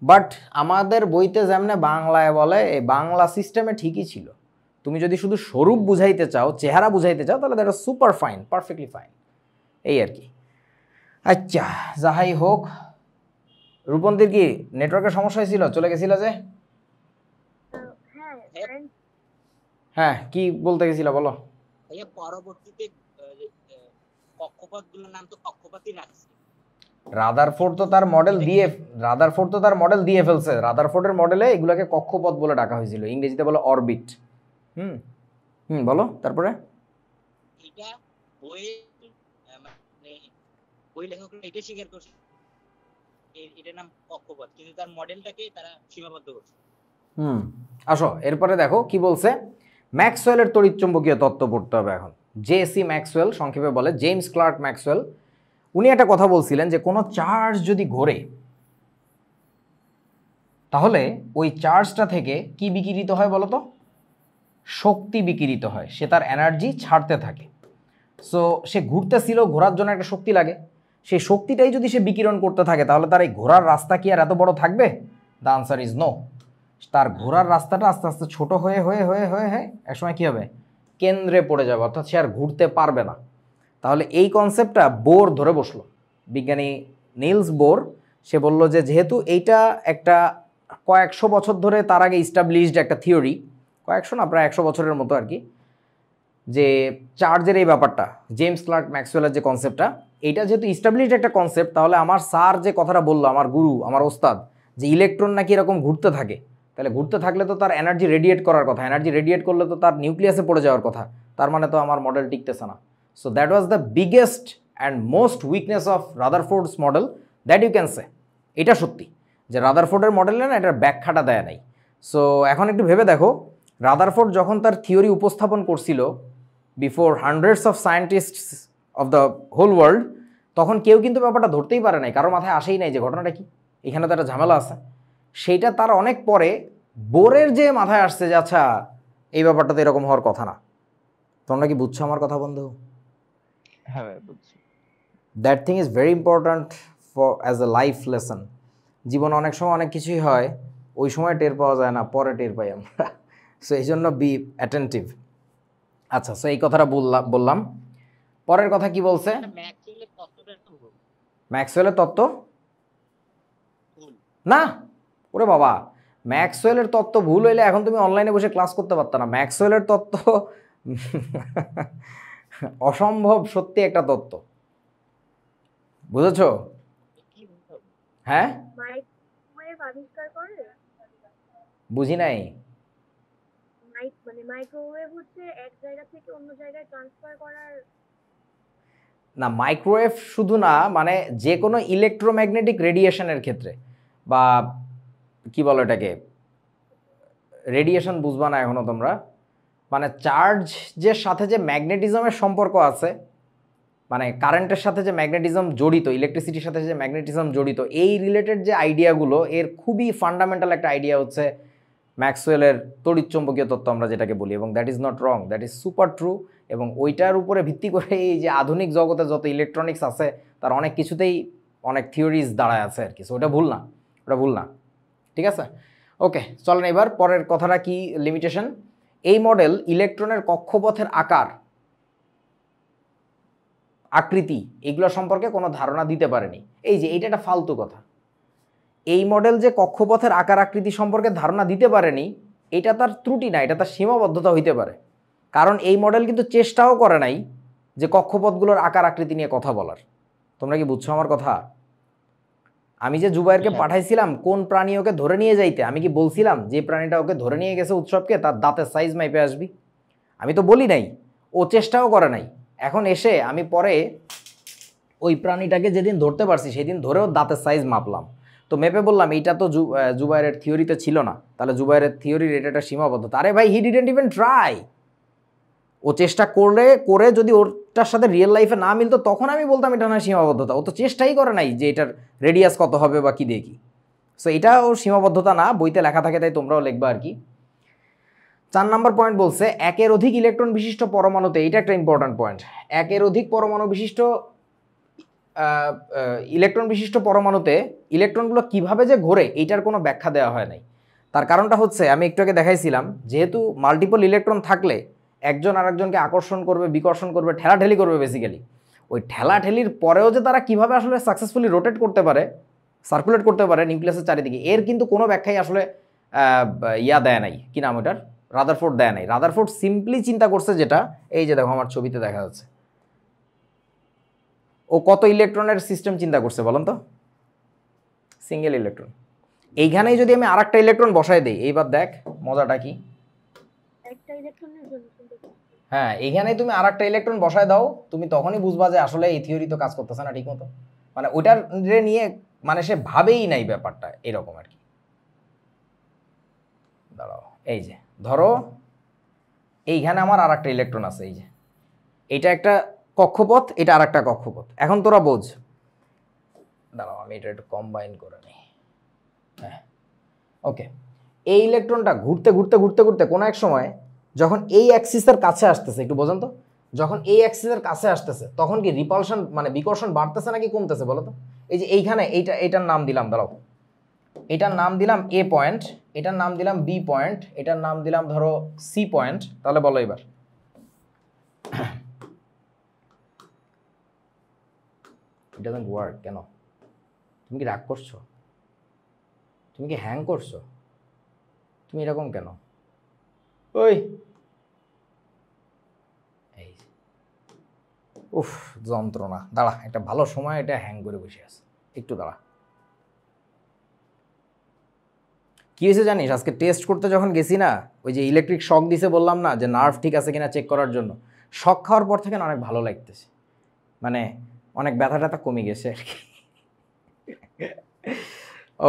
বাট আমাদের বইতে যেমনে বাংলায় বলে, এই বাংলা সিস্টেমে ঠিকই ছিল। তুমি যদি শুধু স্বরূপ বুঝাইতে চাও, চেহারা বুঝাইতে চাও, তাহলে that is super fine, perfectly fine, এই আর কি। আচ্ছা যাহাই হোক, রূপন্তীর কি নেটওয়ার্কের সমস্যা হয়েছিল, চলে গেছিল যে? হ্যাঁ current হ্যাঁ কি বলতে গেছিল বলো? ভাইয়া পরবর্তীতে কক্ষপথগুলোর নাম তো কক্ষপথই রাখছে। রাদারফোর্ড তো তার মডেল দিয়ে ফেলছে। রাদারফোর্ডের মডেলে এগুলোকে কক্ষপথ বলে ডাকা হয়েছিল, ইংরেজিতে বলে অরবিট। বলো তারপরে। এটা বইয়ে মানে বই লেখকরা এটা স্বীকার করছে এটার নাম কক্ষপথ, কিন্তু তার মডেলটাকে তারা সীমাবদ্ধ করছে। আসো এরপরে দেখো কি বলছে। ম্যাক্সওয়েলের তড়িৎচুম্বকীয় তত্ত্ব পড়তে হবে এখন। জে.সি. ম্যাক্সওয়েল, সংক্ষেপে বলে জেমস ক্লার্ক ম্যাক্সওয়েল। উনি একটা কথা বলছিলেন যে কোনো চার্জ যদি ঘোরে তাহলে ওই চার্জটা থেকে কি বিকিরিত হয় বলো তো? শক্তি বিকিরিত হয়, সে তার এনার্জি ছাড়তে থাকে। সো সে ঘুরতেছিল, ঘোরার জন্য একটা শক্তি লাগে, সেই শক্তিটাই যদি সে বিকিরণ করতে থাকে তাহলে তার এই ঘোরার রাস্তা কি আর এত বড় থাকবে? The answer is no. তার ঘোরার রাস্তাটা আস্তে আস্তে ছোট হয়ে হয়ে হয়ে হয়ে হয়ে একসময় কী হবে? কেন্দ্রে পড়ে যাবে, অর্থাৎ সে আর ঘুরতে পারবে না। তাহলে এই কনসেপ্টটা বোর ধরে বসলো, বিজ্ঞানী নিলস বোর। সে বলল যে যেহেতু এইটা একটা কয়েকশো বছর ধরে তার আগে ইস্টাবলিশড একটা থিওরি, কয়েকশো না প্রায় 100 বছরের মতো আর কি, যে চার্জের এই ব্যাপারটা, জেমস ক্লার্ক ম্যাক্সওয়েলের যে কনসেপ্টটা, এইটা যেহেতু ইস্টাবলিশড একটা কনসেপ্ট, তাহলে আমার স্যার যে কথাটা বললো, আমার গুরু, আমার ওস্তাদ, যে ইলেকট্রন নাকি এরকম ঘুরতে থাকে, তাহলে ঘুরতে থাকলে তো তার এনার্জি রেডিয়েট করার কথা, এনার্জি রেডিয়েট করলে তো তার নিউক্লিয়াসে পড়ে যাওয়ার কথা, তার মানে তো আমার মডেল টিকতেছে না। So that was the biggest and most weakness of Rutherford's model, that you can say. এটা সত্যি যে রাদারফোর্ডের মডেলে না এটার ব্যাখ্যাটা দেয় নাই। সো এখন একটু ভেবে দেখো, রাদারফোর্ড যখন তার থিওরি উপস্থাপন করছিল before hundreds of scientists of the whole world, তখন কেউ কিন্তু ব্যাপারটা ধরতেই পারে নাই, কারো মাথায় আসেই নাই যে ঘটনাটা কি, এখানে তো একটা ঝামেলা আছে। সেইটা তার অনেক পরে বোরের যে মাথায় আসছে যে আচ্ছা এই ব্যাপারটা তো এরকম হওয়ার কথা না। তোমরা কি বুঝছো আমার কথা বন্ধু? হ্যাঁ ভাই বুঝছি। That thing is very important for as a life lesson. জীবনে অনেক সময় অনেক কিছুই হয়, ওই সময় টের পাওয়া যায় না, পরে টের পাই আমরা। সো এই জন্য বি অ্যাটেন্টিভ। আচ্ছা, সো এই কথাটা বললাম। পরের কথা কি বলছে? ম্যাক্সওয়েলের তত্ত্বটা তো ভুল। ম্যাক্সওয়েলের তত্ত্ব ভুল। না, ওরে বাবা, ম্যাক্সওয়েলের তত্ত্ব ভুল হইলে এখন তুমি অনলাইনে বসে ক্লাস করতে পারতা না। ম্যাক্সওয়েলের তত্ত্ব অসম্ভব সত্যি একটা তত্ত্ব, বুঝেছো? কি ভুল হবে? হ্যাঁ, মাইক্রোওয়েভ আবিষ্কার করে। বুঝি নাই। মানে মাইক্রোওয়েভ হচ্ছে এক জায়গা থেকে অন্য জায়গায় ট্রান্সফার করার। না, মাইক্রোওয়েভ শুধু না, মানে যে কোনো ইলেকট্রোম্যাগনেটিক রেডিয়েশনের ক্ষেত্রে, বা কি বলো এটাকে, রেডিয়েশন বুঝবা না এখনো তোমরা, মানে চার্জের সাথে যে ম্যাগনেটিজমের সম্পর্ক আছে, মানে কারেন্টের সাথে যে ম্যাগনেটিজম জড়িত, ইলেকট্রিসিটির সাথে যে ম্যাগনেটিজম জড়িত, এই রিলেটেড যে আইডিয়াগুলো, এর খুবই ফান্ডামেন্টাল একটা আইডিয়া হচ্ছে ম্যাক্সওয়েলের তড়িৎচুম্বকীয় তত্ত্ব আমরা যেটাকে বলি, এবং that is not wrong, that is super true. এবং ওইটার উপরে ভিত্তি করে এই যে আধুনিক জগতে যত ইলেকট্রনিক্স আছে তার অনেক কিছুতেই অনেক থিওরিজ দাঁড়ায় আছে আর কি। সো ওটা ভুল না, ওটা ভুল না, ঠিক আছে? ওকে, চলেন এবার পরের কথাটা কি, লিমিটেশন। এই মডেল ইলেকট্রনের কক্ষপথের আকার, আকৃতি, এগুলো সম্পর্কে কোনো ধারণা দিতে পারেনি। এই যে এইটা একটা ফালতু কথা। এই মডেল যে কক্ষপথের আকার আকৃতি সম্পর্কে ধারণা দিতে পারেনি, এটা তার ত্রুটি না, এটা তার সীমাবদ্ধতা হইতে পারে। কারণ এই মডেল কিন্তু চেষ্টাও করে নাই যে কক্ষপথগুলোর আকার আকৃতি নিয়ে কথা বলার। তোমরা কি বুঝছো আমার কথা? আমি যে জুবাইরকে পাঠাইছিলাম কোন প্রাণী ওকে ধরে নিয়ে যাইতে, আমি কি বলছিলাম যে প্রাণীটা ওকে ধরে নিয়ে গেছে উৎসবকে তার দাঁতের সাইজ মাইপে আসবি? আমি তো বলি নাই, ও চেষ্টাও করে নাই। এখন এসে আমি পরে ওই প্রাণীটাকে যেদিন ধরতে পারছি সেদিন ধরেও দাঁতের সাইজ মাপলাম, তো মেপে বললাম এইটা তো জুবাইরের থিওরিতে ছিল না, তাহলে জুবাইরের থিওরির এটা একটা সীমাবদ্ধতা। আরে ভাই, হি ডিডেন্ট ইভেন ট্রাই। ও চেষ্টা করে যদি ওরটার সাথে রিয়েল লাইফে না মিলতো তখন আমি বলতাম এটা না সীমাবদ্ধতা। ও তো চেষ্টাই করে নাই যে এটার রেডিয়াস কত হবে বা কি দেখি। সো এটা ওর সীমাবদ্ধতা না, বইতে লেখা থাকে তাই তোমরাও লিখবা আর কি। 4 নম্বর পয়েন্ট বলছে একের অধিক ইলেকট্রন বিশিষ্ট পরমাণুতে, এটা একটা ইম্পর্ট্যান্ট পয়েন্ট, একের অধিক পরমাণু বিশিষ্ট ইলেকট্রন বিশিষ্ট পরমাণুতে ইলেকট্রনগুলো কিভাবে যে ঘোরে এইটার কোনো ব্যাখ্যা দেওয়া হয় নাই। তার কারণটা হচ্ছে আমি একটু আগে দেখাইছিলাম, যেহেতু মাল্টিপল ইলেকট্রন থাকলে একজন আরেকজনকে আকর্ষণ করবে, বিকর্ষণ করবে, ঠেলাঠেলি করবে বেসিক্যালি। ওই ঠেলাঠেলির পরেও যে তারা কিভাবে আসলে সাকসেসফুলি রোটেট করতে পারে, সার্কুলেট করতে পারে নিউক্লিয়াসের চারিদিকে, এর কিন্তু কোনো ব্যাখ্যাই আসলে ইয়া দেয় নাই, কি নাম ওটার, রাদারফোর্ড দেয় নাই। রাদারফোর্ড সিম্পলি চিন্তা করছে যেটা, এই যে দেখো আমার ছবিতে দেখা যাচ্ছে, ও কত ইলেকট্রনের সিস্টেম চিন্তা করছে বলেন তো? Single electron. এইখানেই যদি আমি আরেকটা ইলেকট্রন বসাই দিই, এইবার দেখ মজাটা কি। একটা ইলেকট্রনের জন্য চিন্তা করছি। হ্যাঁ, এইখানেই তুমি আরেকটা ইলেকট্রন বসায় দাও, তুমি তখনই বুঝবা যে আসলে এই থিওরি তো কাজ করতেছে না ঠিক মতো। মানে ওইটার নিয়ে মানে সে ভাবেই নাই ব্যাপারটা, এরকম আর কি। দাঁড়াও, এই যে ধরো এইখানে আমার আরেকটা ইলেকট্রন আছে, এই যে এইটা একটা কক্ষপথ, এটা আরেকটা কক্ষপথ। এখন তোরা বোঝ, দাঁড়াও আমি এটা একটু কম্বাইন করে নিই। হ্যাঁ, ওকে। এই ইলেকট্রনটা ঘুরতে ঘুরতে ঘুরতে ঘুরতে কোনো এক সময় যখন এই অ্যাক্সিসের কাছে আসতেছে, একটু বোঝেন তো, যখন এই অ্যাক্সিসের কাছে আসতেছে তখন কি রিপালশন মানে বিকর্ষণ বাড়তেছে নাকি কমতেছে বলো তো? এই যে এইখানে এটার নাম দিলাম, দাঁড়াও, এটার নাম দিলাম এ পয়েন্ট, এটার নাম দিলাম বি পয়েন্ট, এটার নাম দিলাম ধরো সি পয়েন্ট। তাহলে বলো এবার ইট ডাজন্ট ওয়ার্ক কেন? তুমি কি রাগ করছো? তুমি কি হ্যাং করছো? তুমি এরকম কেন? ওই এই উফ, যন্ত্রণা। দাঁড়া, একটা ভালো সময় এটা হ্যাং করে বসে আছে, একটু দাঁড়া। কি হয়েছে জানিস, আজকে টেস্ট করতে যখন গেছি না, ওই যে ইলেকট্রিক শক দিছে বললাম না, যে নার্ভ ঠিক আছে কিনা চেক করার জন্য, শক খাওয়ার পর থেকে না অনেক ভালো লাগতেছে, মানে অনেক ব্যথা ট্যাথা কমে গেছে আর কি।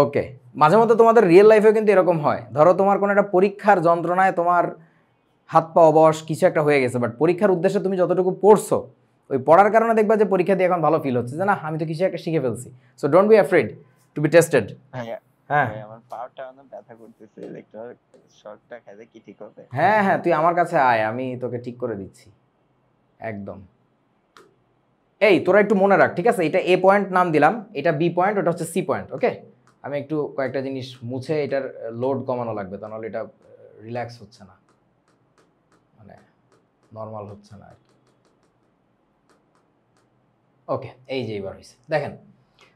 ওকে, মাঝে মধ্যে তোমাদের রিয়েল লাইফেও কিন্তু এরকম হয়। ধরো তোমার কোনো একটা পরীক্ষার যন্ত্রণায় তোমার হাত পা অবশ কিছু একটা হয়ে গেছে, বাট পরীক্ষার উদ্দেশ্যে তুমি যতটুকু পড়ছো, ওই পড়ার কারণে দেখবা যে পরীক্ষা দিয়ে এখন ভালো ফিল হচ্ছে, যে না আমি তো কিছু একটা শিখে ফেলছি। So don't be afraid to be tested. হ্যাঁ আমার পাটা অনেক ব্যথা করতেছে, ইলেকট্রিক শকটা খাইলে কি ঠিক হবে? হ্যাঁ হ্যাঁ, তুই আমার কাছে আয়, আমি তোকে ঠিক করে দিচ্ছি একদম। এই তোরা একটু মনে রাখ, ঠিক আছে? এটা এ পয়েন্ট নাম দিলাম, এটা বি পয়েন্ট, ওটা হচ্ছে সি পয়েন্ট। ওকে, আমি একটু কয়েকটা জিনিস মুছে এটার লোড কমানো লাগবে, তা নাহলে এটা রিল্যাক্স হচ্ছে না, মানে নর্মাল হচ্ছে না আর কি। ওকে, এই যে এবার হয়েছে, দেখেন।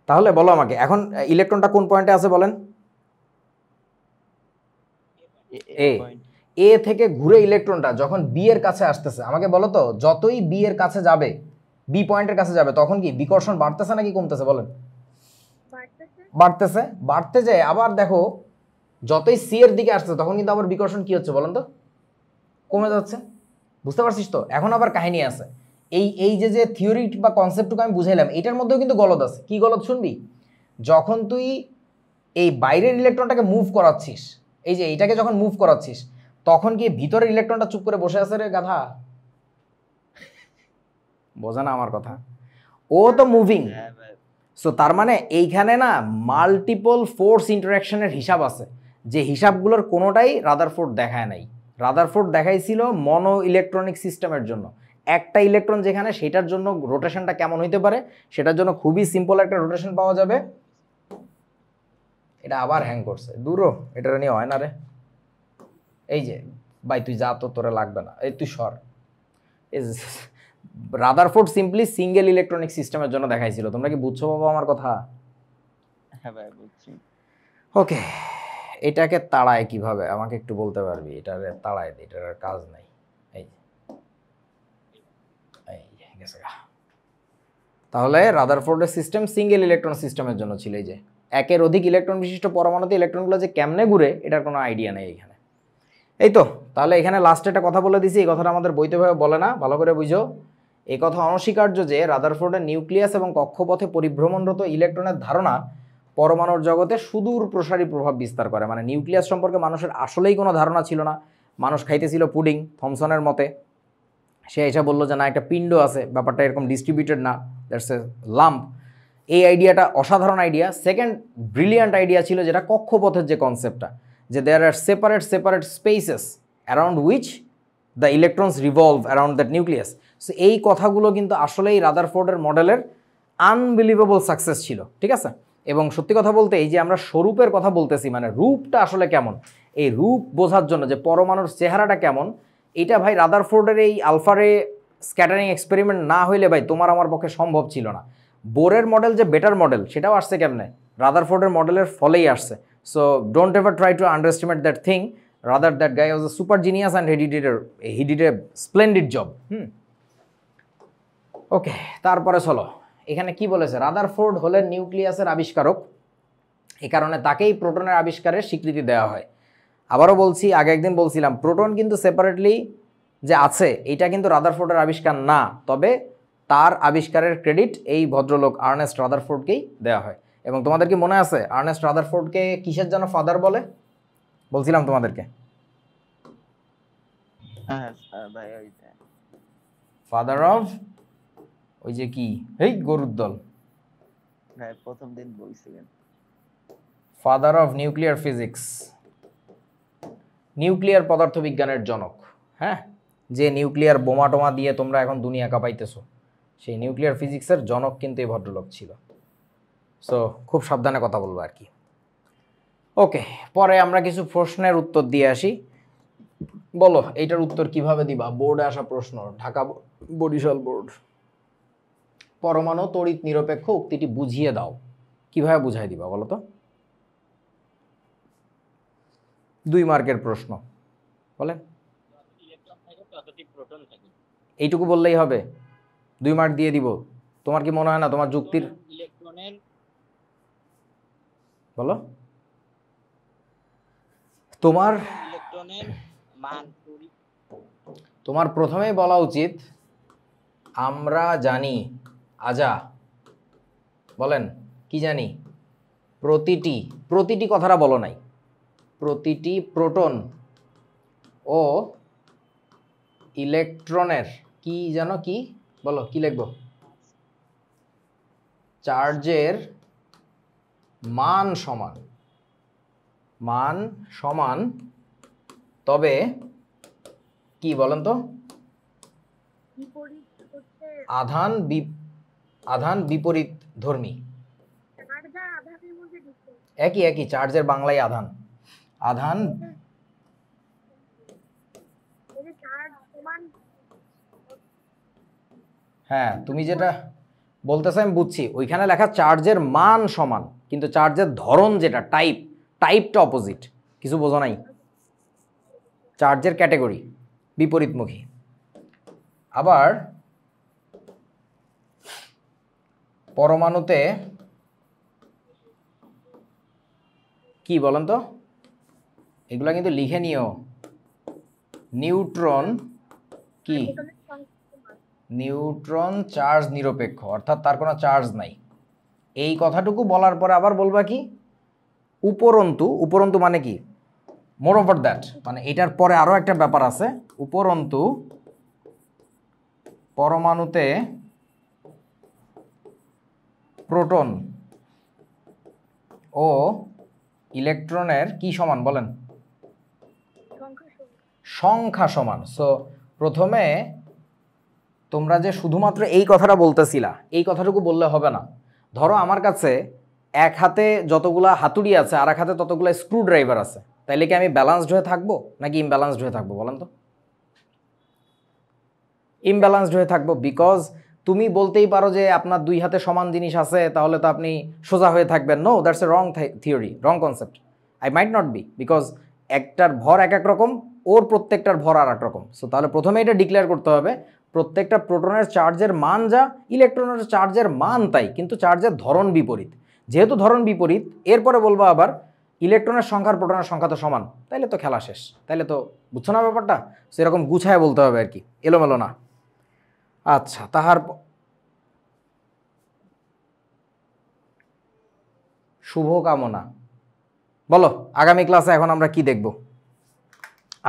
তাহলে বলো আমাকে এখন ইলেকট্রনটা কোন পয়েন্টে আছে বলেন? এ। এ থেকে ঘুরে ইলেকট্রনটা যখন বি এর কাছে আসতেছে, আমাকে বলো তো, যতই বি এর কাছে যাবে, বি পয়েন্টের কাছে যাবে, তখন কি বিকর্ষণ বাড়তেছে নাকি কমতেছে বলেন? বাড়তেছে। বাড়তেছে। বাড়তে যায় আবার দেখো যতই সি এর দিকে আসছে তখন কিন্তু আবার বিকর্ষণ কি হচ্ছে বলেন তো? কমে যাচ্ছে। বুঝতে পারছিস তো? এখন আবার কাহিনী আছে। এই এই যে যে থিওরি বা কনসেপ্টটুকু আমি বুঝাইলাম, এটার মধ্যেও কিন্তু গলদ আছে। কি গলদ শুনবি? যখন তুই এই বাইরের ইলেকট্রনটাকে মুভ করাচ্ছিস, এই যে এইটাকে যখন মুভ করাচ্ছিস, তখন কি ভিতরের ইলেকট্রনটা চুপ করে বসে আছে রে গাধা? বোঝা না আমার কথা? ও তো মুভিং। হ্যাঁ ভাই। সো তার মানে এইখানে না মাল্টিপল ফোর্স ইন্টারাকশনের হিসাব আছে, যে হিসাবগুলোর কোনোটাই রাদারফোর্ড দেখায় নাই। রাদারফোর্ড দেখাইছিল মনো ইলেকট্রনিক সিস্টেমের জন্য, একটা ইলেকট্রন যেখানে, সেটার জন্য রোটেশনটা কেমন হইতে পারে সেটার জন্য খুবই সিম্পল একটা রোটেশন পাওয়া যাবে। এটা আবার হ্যাং করছে, দূরও এটা নিয়ে হয় না রে। এই যে ভাই তুই যা, তো তোরা লাগবে না, এই তুই সর। রাদারফোর্ড সিম্পলি সিঙ্গেল ইলেকট্রনিক সিস্টেমের জন্য দেখাইছিল। তোমরা কি বুঝছো বাবা আমার কথা? হ্যাঁ ভাই বুঝছি। ওকে, এটাকে তাড়ায় কিভাবে আমাকে একটু বলতে পারবি? এটারে তাড়ায় দে, এটার আর কাজ নাই। এই এই গেছে গা। তাহলে রাদারফোর্ডের সিস্টেম সিঙ্গেল ইলেকট্রন সিস্টেমের জন্য ছিল। এই যে একের অধিক ইলেকট্রন বিশিষ্ট পরমাণুতে ইলেকট্রনগুলো যে কেমনে ঘুরে, এটার কোনো আইডিয়া নেই এখানে। এই তো, তাহলে এখানে লাস্টে একটা কথা বলে দিছি, এই কথাটা আমাদের বইতে ভাবে বলে না, ভালো করে বুঝো। এই কথা অনস্বীকার্য যে রাদারফোর্ডের নিউক্লিয়াস এবং কক্ষপথে পরিভ্রমণরত ইলেকট্রনের ধারণা পরমাণুর জগতে সুদূর প্রসারী প্রভাব বিস্তার করে। মানে নিউক্লিয়াস সম্পর্কে মানুষের আসলেই কোনো ধারণা ছিল না। মানুষ খাইতেছিল পুডিং থমসনের মতে। সে এসে বললো যে না, একটা পিণ্ড আছে, ব্যাপারটা এরকম ডিস্ট্রিবিউটেড না, দ্যাটস এ লাম্প। এই আইডিয়াটা অসাধারণ আইডিয়া। সেকেন্ড ব্রিলিয়ান্ট আইডিয়া ছিল যেটা কক্ষপথের যে কনসেপ্টটা, যে there are separate spaces around which the electrons revolve around that nucleus. So এই কথাগুলো কিন্তু আসলেই রাদারফোর্ডের মডেলের আনবিলিভেবল সাকসেস ছিল, ঠিক আছে? এবং সত্যি কথা বলতে এই যে আমরা স্বরূপের কথা বলতেছি, মানে রূপটা আসলে কেমন, এই রূপ বোঝার জন্য যে পরমাণুর চেহারাটা কেমন, এটা ভাই রাদারফোর্ডের এই আলফারে স্ক্যাটারিং এক্সপেরিমেন্ট না হইলে ভাই তোমার আমার পক্ষে সম্ভব ছিল না। বোরের মডেল যে বেটার মডেল, সেটাও আসছে কেমনে? রাদারফোর্ডের মডেলের ফলেই আসছে। So don't ever try to underestimate that thing, rather that guy was a super genius and he did a splendid job. Okay, তারপরে চলো, এখানে কি বলেছে? রাদারফোর্ড হলেন নিউক্লিয়াসের আবিষ্কারক, এই কারণে তাকেই প্রোটনের আবিষ্কারের স্বীকৃতি দেওয়া হয়। আবারও বলছি, আগে একদিন বলছিলাম, প্রোটন কিন্তু সেপারেটলি যে আছে এটা কিন্তু রাদারফোর্ডের আবিষ্কার না, তবে তার আবিষ্কারের ক্রেডিট এই ভদ্রলোক আর্নেস্ট রাদারফোর্ডকেই দেওয়া হয়। এবং তোমাদের কি মনে আছে আর্নেস্ট রাদারফোর্ডকে কিসের জন্য ফাদার বলে? বলছিলাম তোমাদেরকে, হ্যাঁ ভাই ওই যে ফাদার অফ ওই যে কি, এই গরুর দল, ভাই প্রথম দিন বলছিলেন father of nuclear physics, nuclear পদার্থবিজ্ঞানের জনক। হ্যাঁ, যে নিউক্লিয়ার বোমা টোমা দিয়ে তোমরা এখন দুনিয়া কাঁপাইতেছো, সেই নিউক্লিয়ার ফিজিক্সের জনক কিন্তু এই ভদ্রলোক ছিল। সো খুব সাবধানে কথা বলবো আর কি। ওকে, পরে আমরা কিছু প্রশ্নের উত্তর দিয়ে আসি। বলো এইটার উত্তর কিভাবে দিবা? বোর্ডে আসা প্রশ্ন, ঢাকা বরিশাল বোর্ড। পরমাণু তড়িৎ নিরপেক্ষ উক্তিটি বুঝিয়ে দাও। কিভাবে বুঝাই দিবা বলো তো? 2 মার্কের প্রশ্ন, বলেন। ইলেকট্রন থাকে ততটি প্রোটন থাকে। এইটুকু বললেই হবে? 2 মার্ক দিয়ে দিব। তোমার কি মনে হয় না তোমার যুক্তির? ইলেকট্রনের বলো, তোমার ইলেকট্রনের মান তোমার প্রথমেই বলা উচিত আমরা জানি আজা, বলেন কি জানি? প্রতিটি কথাটা বলো নাই, প্রতিটি প্রোটন ও ইলেকট্রনের কি জানো, কি বলো, কি লিখবো? চার্জের মান সমান, তবে কি বলেন তো? বিপরীত হচ্ছে আধান বিপরীত ধর্মী। চার্জ আর আধানের মধ্যে ডিফারেন্স। একই চার্জের বাংলায় আধান। এই যে চার্জ সমান, হ্যাঁ, তুমি যেটা বলতেছে আমি বুঝছি, ওইখানে লেখা চার্জের মান সমান, কিন্তু চার্জের ধরন যেটা টাইপটা অপোজিট। কিছু বোঝো নাই? চার্জের ক্যাটাগরি বিপরীতমুখী। আবার পরমাণুতে কি বলেন তো, এগুলা কিন্তু লিখে নিও। নিউট্রন কি? নিউট্রন চার্জ নিরপেক্ষ, অর্থাৎ তার কোনো চার্জ নাই। এই কথাটুকু বলার পরে আবার বলবা কি? উপরন্তু। উপরন্তু মানে কি? মোর ওভার দ্যাট, মানে এটার পরে আরো একটা ব্যাপার আছে। উপরন্তু পরমাণুতে প্রোটন ও ইলেকট্রনের কি সমান বলেন? সংখ্যা সমান। সো প্রথমে তোমরা যে শুধুমাত্র এই কথাটা বলতেছিলা, এই কথাটুকু বললে হবে না। ধরো আমার কাছে এক হাতে যতগুলা হাতুড়ি আছে আর এক হাতে ততগুলা স্ক্রু ড্রাইভার আছে, তাইলে কি আমি ব্যালান্সড হয়ে থাকবো নাকি ইমব্যালান্সড হয়ে থাকবো বলেন তো? ইমব্যালান্সড হয়ে থাকবো, বিকজ তুমি বলতেই পারো যে আপনার দুই হাতে সমান জিনিস আছে, তাহলে তো আপনি সোজা হয়ে থাকবেন। No, that's a wrong theory, wrong concept. I might not be, because একটার ভর এক এক রকম, ওর প্রত্যেকটার ভর আর এক রকম। সো তাহলে প্রথমে এটা ডিক্লেয়ার করতে হবে প্রত্যেকটা প্রোটনের চার্জের মান যা, ইলেকট্রনের চার্জের মান তাই, কিন্তু চার্জের ধরন বিপরীত। যেহেতু ধরন বিপরীত, এরপরে বলবো আবার ইলেকট্রনের সংখ্যার প্রোটনের সংখ্যা তো সমান, তাইলে তো খেলা শেষ। তাইলে তো বুঝছো না ব্যাপারটা? সেরকম গুছায় বলতে হবে আর কি, এলোমেলো না। আচ্ছা, তাহার শুভকামনা। বলো আগামী ক্লাসে এখন আমরা কি দেখব?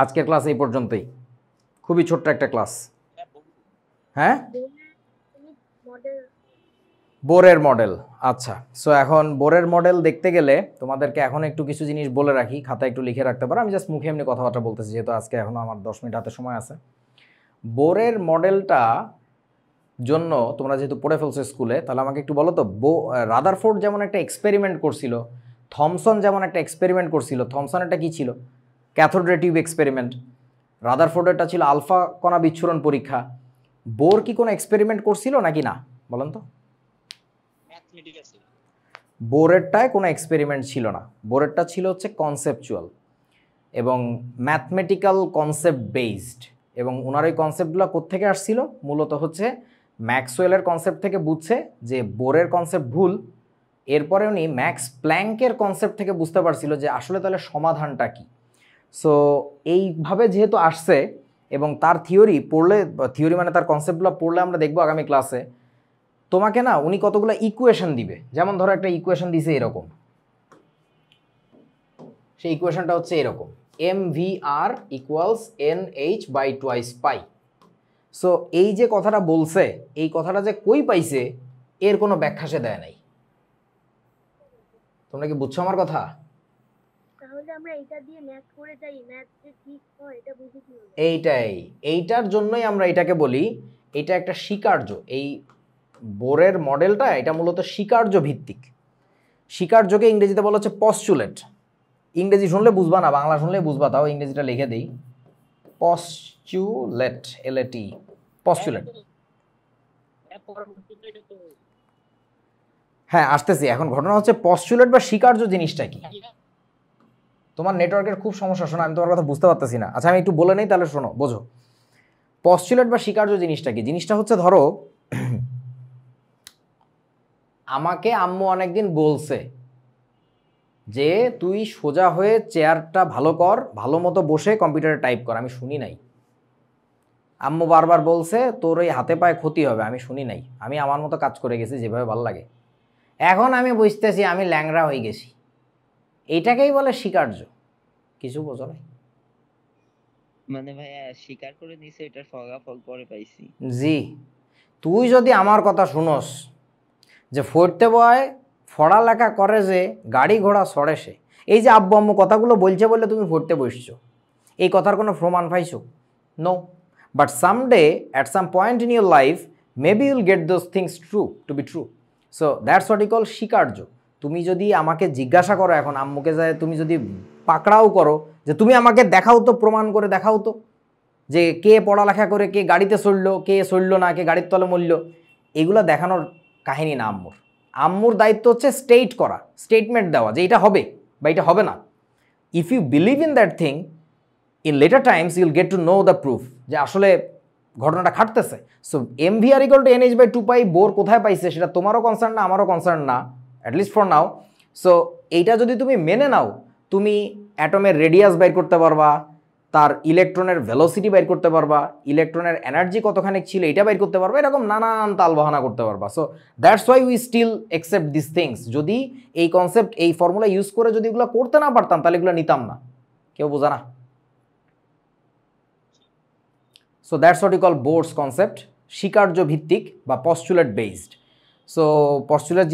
আজকের ক্লাস এই পর্যন্তই, খুবই ছোট্ট একটা ক্লাস। হ্যাঁ, বোরের মডেল। আচ্ছা, সো এখন বোরের মডেল দেখতে গেলে তোমাদেরকে এখন একটু কিছু জিনিস বলে রাখি, খাতা একটু লিখে রাখতে পারো। আমি জাস্ট মুখে এমনি কথাবার্তা বলতেছি, যেহেতু আজকে এখনো আমার 10 মিনিট হাতে সময় আছে। বোরের মডেলটা জন্য তোমরা যেহেতু পড়ে ফেলছো স্কুলে, তাহলে আমাকে একটু বলো তো, রাদারফোর্ড যেমন একটা এক্সপেরিমেন্ট করছিল, থমসন যেমন একটা এক্সপেরিমেন্ট করছিল। থমসনেরটা কি ছিল? Cathode ray tube experiment. রাদারফোর্ডেরটা ছিল আলফা কণা বিচ্ছুরণ পরীক্ষা। বোর কি কোনো এক্সপেরিমেন্ট করছিল নাকি না বলেন তো? বোরেরটায় কোনো এক্সপেরিমেন্ট ছিল না। বোরেরটা ছিল হচ্ছে কনসেপচুয়াল এবং ম্যাথমেটিক্যাল কনসেপ্ট বেসড, এবং ওনার ওই কনসেপ্টগুলো কোত্থেকে আসছিল? মূলত হচ্ছে ম্যাক্সওয়েলের কনসেপ্ট থেকে বুঝছে যে বোরের কনসেপ্ট ভুল। এরপরে উনি ম্যাক্স প্ল্যাঙ্কের কনসেপ্ট থেকে বুঝতে পারছিল যে আসলে তাহলে সমাধানটা কি। সো এইভাবে যেহেতু আসছে, এবং তার থিওরি পড়লে, থিওরি মানে তার কনসেপ্টগুলো পড়লে আমরা দেখবো আগামী ক্লাসে, তোমাকে না উনি কতগুলো ইকুয়েশন দিবে। যেমন ধরো একটা ইকুয়েশন দিছে এরকম, সেই ইকুয়েশনটা হচ্ছে এরকম, mvr ইকুয়ালস nh/2π। সো এই যে কথাটা বলছে, এই কথাটা যে কই পাইছে এর কোনো ব্যাখ্যা সে দেয় নাই। তোমরা কি বুঝছো আমার কথা? তাহলে আমরা এটা দিয়ে ম্যাথ করে যাই, ম্যাথ যে ঠিক হয় এটা বুঝি কি হবে? এইটার জন্যই আমরা এটাকে বলি, এটা একটা স্বীকার্য। এই বোরের মডেলটা এটা মূলত স্বীকার্য ভিত্তিক। স্বীকার্যকে ইংরেজিতে বলা হচ্ছে পস্টুলেট। ইংরেজি শুনলে বুঝবা না, বাংলা শুনলে বুঝবা, তাও ইংরেজিটা লিখে দিই, পস্টুলেট, LAT, পস্টুলেট। হ্যাঁ আসতেছি, এখন ঘটনা হচ্ছে পস্টুলেট বা স্বীকার্য জিনিসটা কি। তোমার নেটওয়ার্কের খুব সমস্যা, শোনো আমি তোমার কথা বুঝতে পারতেছি না। আচ্ছা আমি একটু বলে নেই, তাহলে শোনো, বোঝো। পস্টুলেট বা স্বীকার্য জিনিসটা কি? জিনিসটা হচ্ছে, ধরো আমাকে আম্মু অনেকদিন বলছে যে তুই সোজা হয়ে চেয়ারটা ভালো কর, ভালো মতো বসে কম্পিউটারে টাইপ কর। আমি শুনি নাই। আম্মু বারবার বলছে তোর ওই হাতে পায়ে ক্ষতি হবে, আমি শুনি নাই। আমি আমার মতো কাজ করে গেছি যেভাবে ভালো লাগে। এখন আমি বুঝতেছি আমি ল্যাংড়া হয়ে গেছি। এইটাকেই বলে স্বীকার্য। কিছু বোঝো নাই? মানে ভাইয়া স্বীকার করে নিছে, এটার ফলাফল পরে পাইছি। জি, তুই যদি আমার কথা শুনোস যে পড়তে বয় পড়ালেখা করে যে গাড়ি ঘোড়া সরে সে, এই যে আব্বু আম্মু কথাগুলো বলছে বলে তুমি পড়তে বসছো, এই কথার কোনো প্রমাণ পাইছো? No. But someday at some point in your life maybe you'll get those things true to be true. So that's what we call স্বীকার্য। তুমি যদি আমাকে জিজ্ঞাসা করো এখন, আম্মুকে যায় তুমি যদি পাকড়াও করো যে তুমি আমাকে দেখাও তো, প্রমাণ করে দেখাও তো যে কে পড়ালেখা করে কে গাড়িতে চড়লো, কে চড়লো না, কে গাড়ির তলে মরল, এগুলো দেখানোর কাহিনী না আম্মুর। আম্মুর দায়িত্ব হচ্ছে স্টেট করা, স্টেটমেন্ট দেওয়া যে এটা হবে বা এটা হবে না। If you believe in that thing, in later times you'll get to know the proof যে আসলে ঘটনাটা খাটতেছে। সো MVR = NH/2π বোর কোথায় পাইছে সেটা তোমারও কনসার্ন না, আমারও কনসার্ন না, অ্যাটলিস্ট ফর নাও। সো এইটা যদি তুমি মেনে নাও, তুমি অ্যাটমের রেডিয়াস বাইর করতে পারবা, তার ইলেকট্রনের ভেলোসিটি বাইর করতে পারবা, ইলেকট্রনের এনার্জি কতখানি ছিল এটা বাইর করতে পারবা, এরকম নানান তালবাহানা করতে পারবা। So that's why we still accept this things. যদি এই কনসেপ্ট, এই ফর্মুলা ইউজ করে যদি এগুলো করতে না পারতাম তাহলে এগুলো নিতাম না। কেউ বোঝা না? So that's what you call Bohr's concept, স্বীকার্য ভিত্তিক বা পস্টুলেট বেসড। সো পস্টুলেট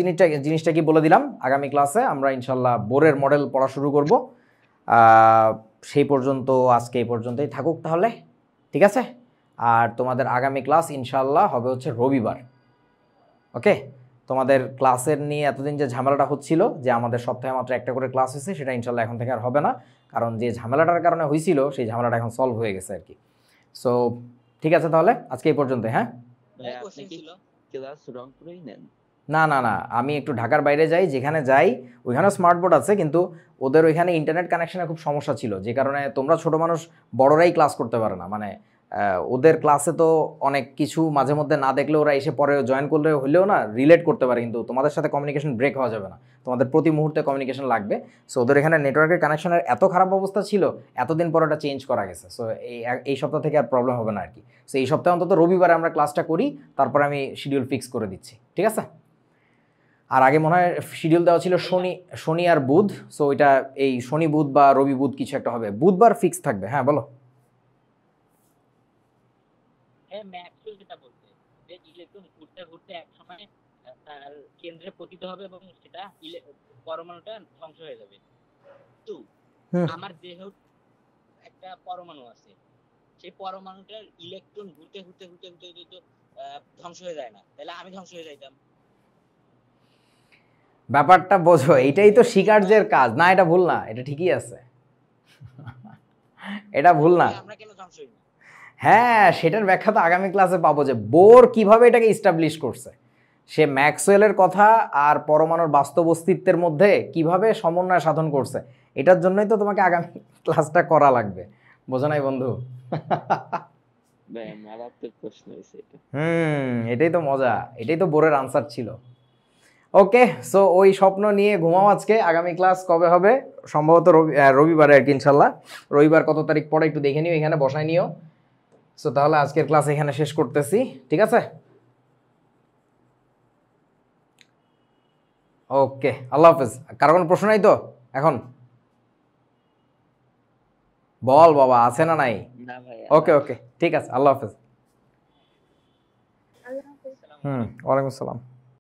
জিনিসটা কি বলে দিলাম। আগামী ক্লাসে আমরা ইনশাল্লাহ বোরের মডেল পড়া শুরু করব। সেই পর্যন্ত আজকে এই পর্যন্তই থাকুক তাহলে, ঠিক আছে? আর তোমাদের আগামী ক্লাস ইনশাল্লাহ হবে হচ্ছে রবিবার। ওকে, তোমাদের ক্লাসের নিয়ে এতদিন যে ঝামেলাটা হচ্ছিল যে আমাদের সপ্তাহে মাত্র একটা করে ক্লাস হয়েছে, সেটা ইনশাল্লাহ এখন থেকে আর হবে না, কারণ যে ঝামেলাটার কারণে হয়েছিল সেই ঝামেলাটা এখন সলভ হয়ে গেছে আর কি। সো ঠিক আছে তাহলে আজকে এই পর্যন্ত। হ্যাঁ, ভাই আপনি কোশ্চেন কি ছিল ক্লাস রংপুরেই নেন? না না না, আমি একটু ঢাকার বাইরে যাই, যেখানে যাই ওইখানেও স্মার্ট বোর্ড আছে, কিন্তু ওদের ওইখানে ইন্টারনেট কানেকশনে খুব সমস্যা ছিল, যে কারণে তোমরা ছোট মানুষ বড়রাই ক্লাস করতে পারে না। মানে ওদের ক্লাসে তো অনেক কিছু মাঝে মধ্যে না দেখলে ওরা এসে পরে জয়েন করলে হলেও না রিলেট করতে পারে, কিন্তু তোমাদের সাথে কমিউনিকেশন ব্রেক হওয়া যাবে না, তোমাদের প্রতি মুহূর্তে কমিউনিকেশন লাগবে। সো ওদের এখানে নেটওয়ার্কের কানেকশনের এত খারাপ অবস্থা ছিল, এতদিন পর ওটা চেঞ্জ করা গেছে। সো এই সপ্তাহ থেকে আর প্রবলেম হবে না আর কি। সো এই সপ্তাহে অন্তত রবিবারে আমরা ক্লাসটা করি, তারপর আমি শিডিউল ফিক্স করে দিচ্ছি, ঠিক আছে? আর আগে মনে হয় শিডিউল দেওয়া ছিল শনি আর বুধ। সো এটা এই শনি বুধ বা রবি বুধ কিছু একটা হবে, বুধবার ফিক্স থাকবে। হ্যাঁ বলো। হ্যাঁ, ম্যাক্সওয়েল যেটা বলছে যে ইলেকট্রন ঘুরতে ঘুরতে এক সময় তার কেন্দ্রে পতিত হবে এবং সেটা পরমাণুটা ধ্বংস হয়ে যাবে। তো আমার দেহ একটা পরমাণু আছে, সেই পরমাণুটার ইলেকট্রন ঘুরতে ঘুরতে ঘুরতে ঘুরতে ঘুরতে ধ্বংস হয়ে যায় না, তাহলে আমি ধ্বংস হয়ে যাইতাম। ব্যাপারটা বোঝো, এইটাই তো স্বীকার্যের কাজ না। এটা ভুল না, এটা ঠিকই আছে, এটা ভুল না। আমরা কেন ধ্বংস হই না? হ্যাঁ, সেটার ব্যাখ্যা তো আগামী ক্লাসে পাবো, যে বোর কিভাবে এটাকে ইস্টাবলিশ করছে, সে ম্যাক্সওয়েলের কথা আর পরমাণুর বাস্তব অস্তিত্বের মধ্যে কিভাবে সমন্বয় সাধন করছে। এটার জন্যই তো তোমাকে আগামী ক্লাসটা করা লাগবে, বোঝো নাই বন্ধু? ভাই মারাত্মক প্রশ্ন হয়েছে এটা। এটাই তো মজা, এটাই তো বোরের আনসার ছিল। ওকে, সো ওই স্বপ্ন নিয়ে ঘুমাও আজকে। আগামী ক্লাস কবে হবে? সম্ভবত রবিবারে আর কি, ইনশাল্লাহ। রবিবার কত তারিখ পরে একটু দেখে নিও, এখানে বসাই নিও। সো তাহলে আজকের ক্লাস এখানে শেষ করতেছি, ঠিক আছে? ওকে, আল্লাহ হাফেজ। কারো কোনো প্রশ্ন নাই তো এখন? বল বাবা, আছে না নাই? না ভাই। ওকে ওকে, ঠিক আছে, আল্লাহ হাফেজ। আল্লাহ হাফেজ। ওয়ালাইকুম আসসালাম।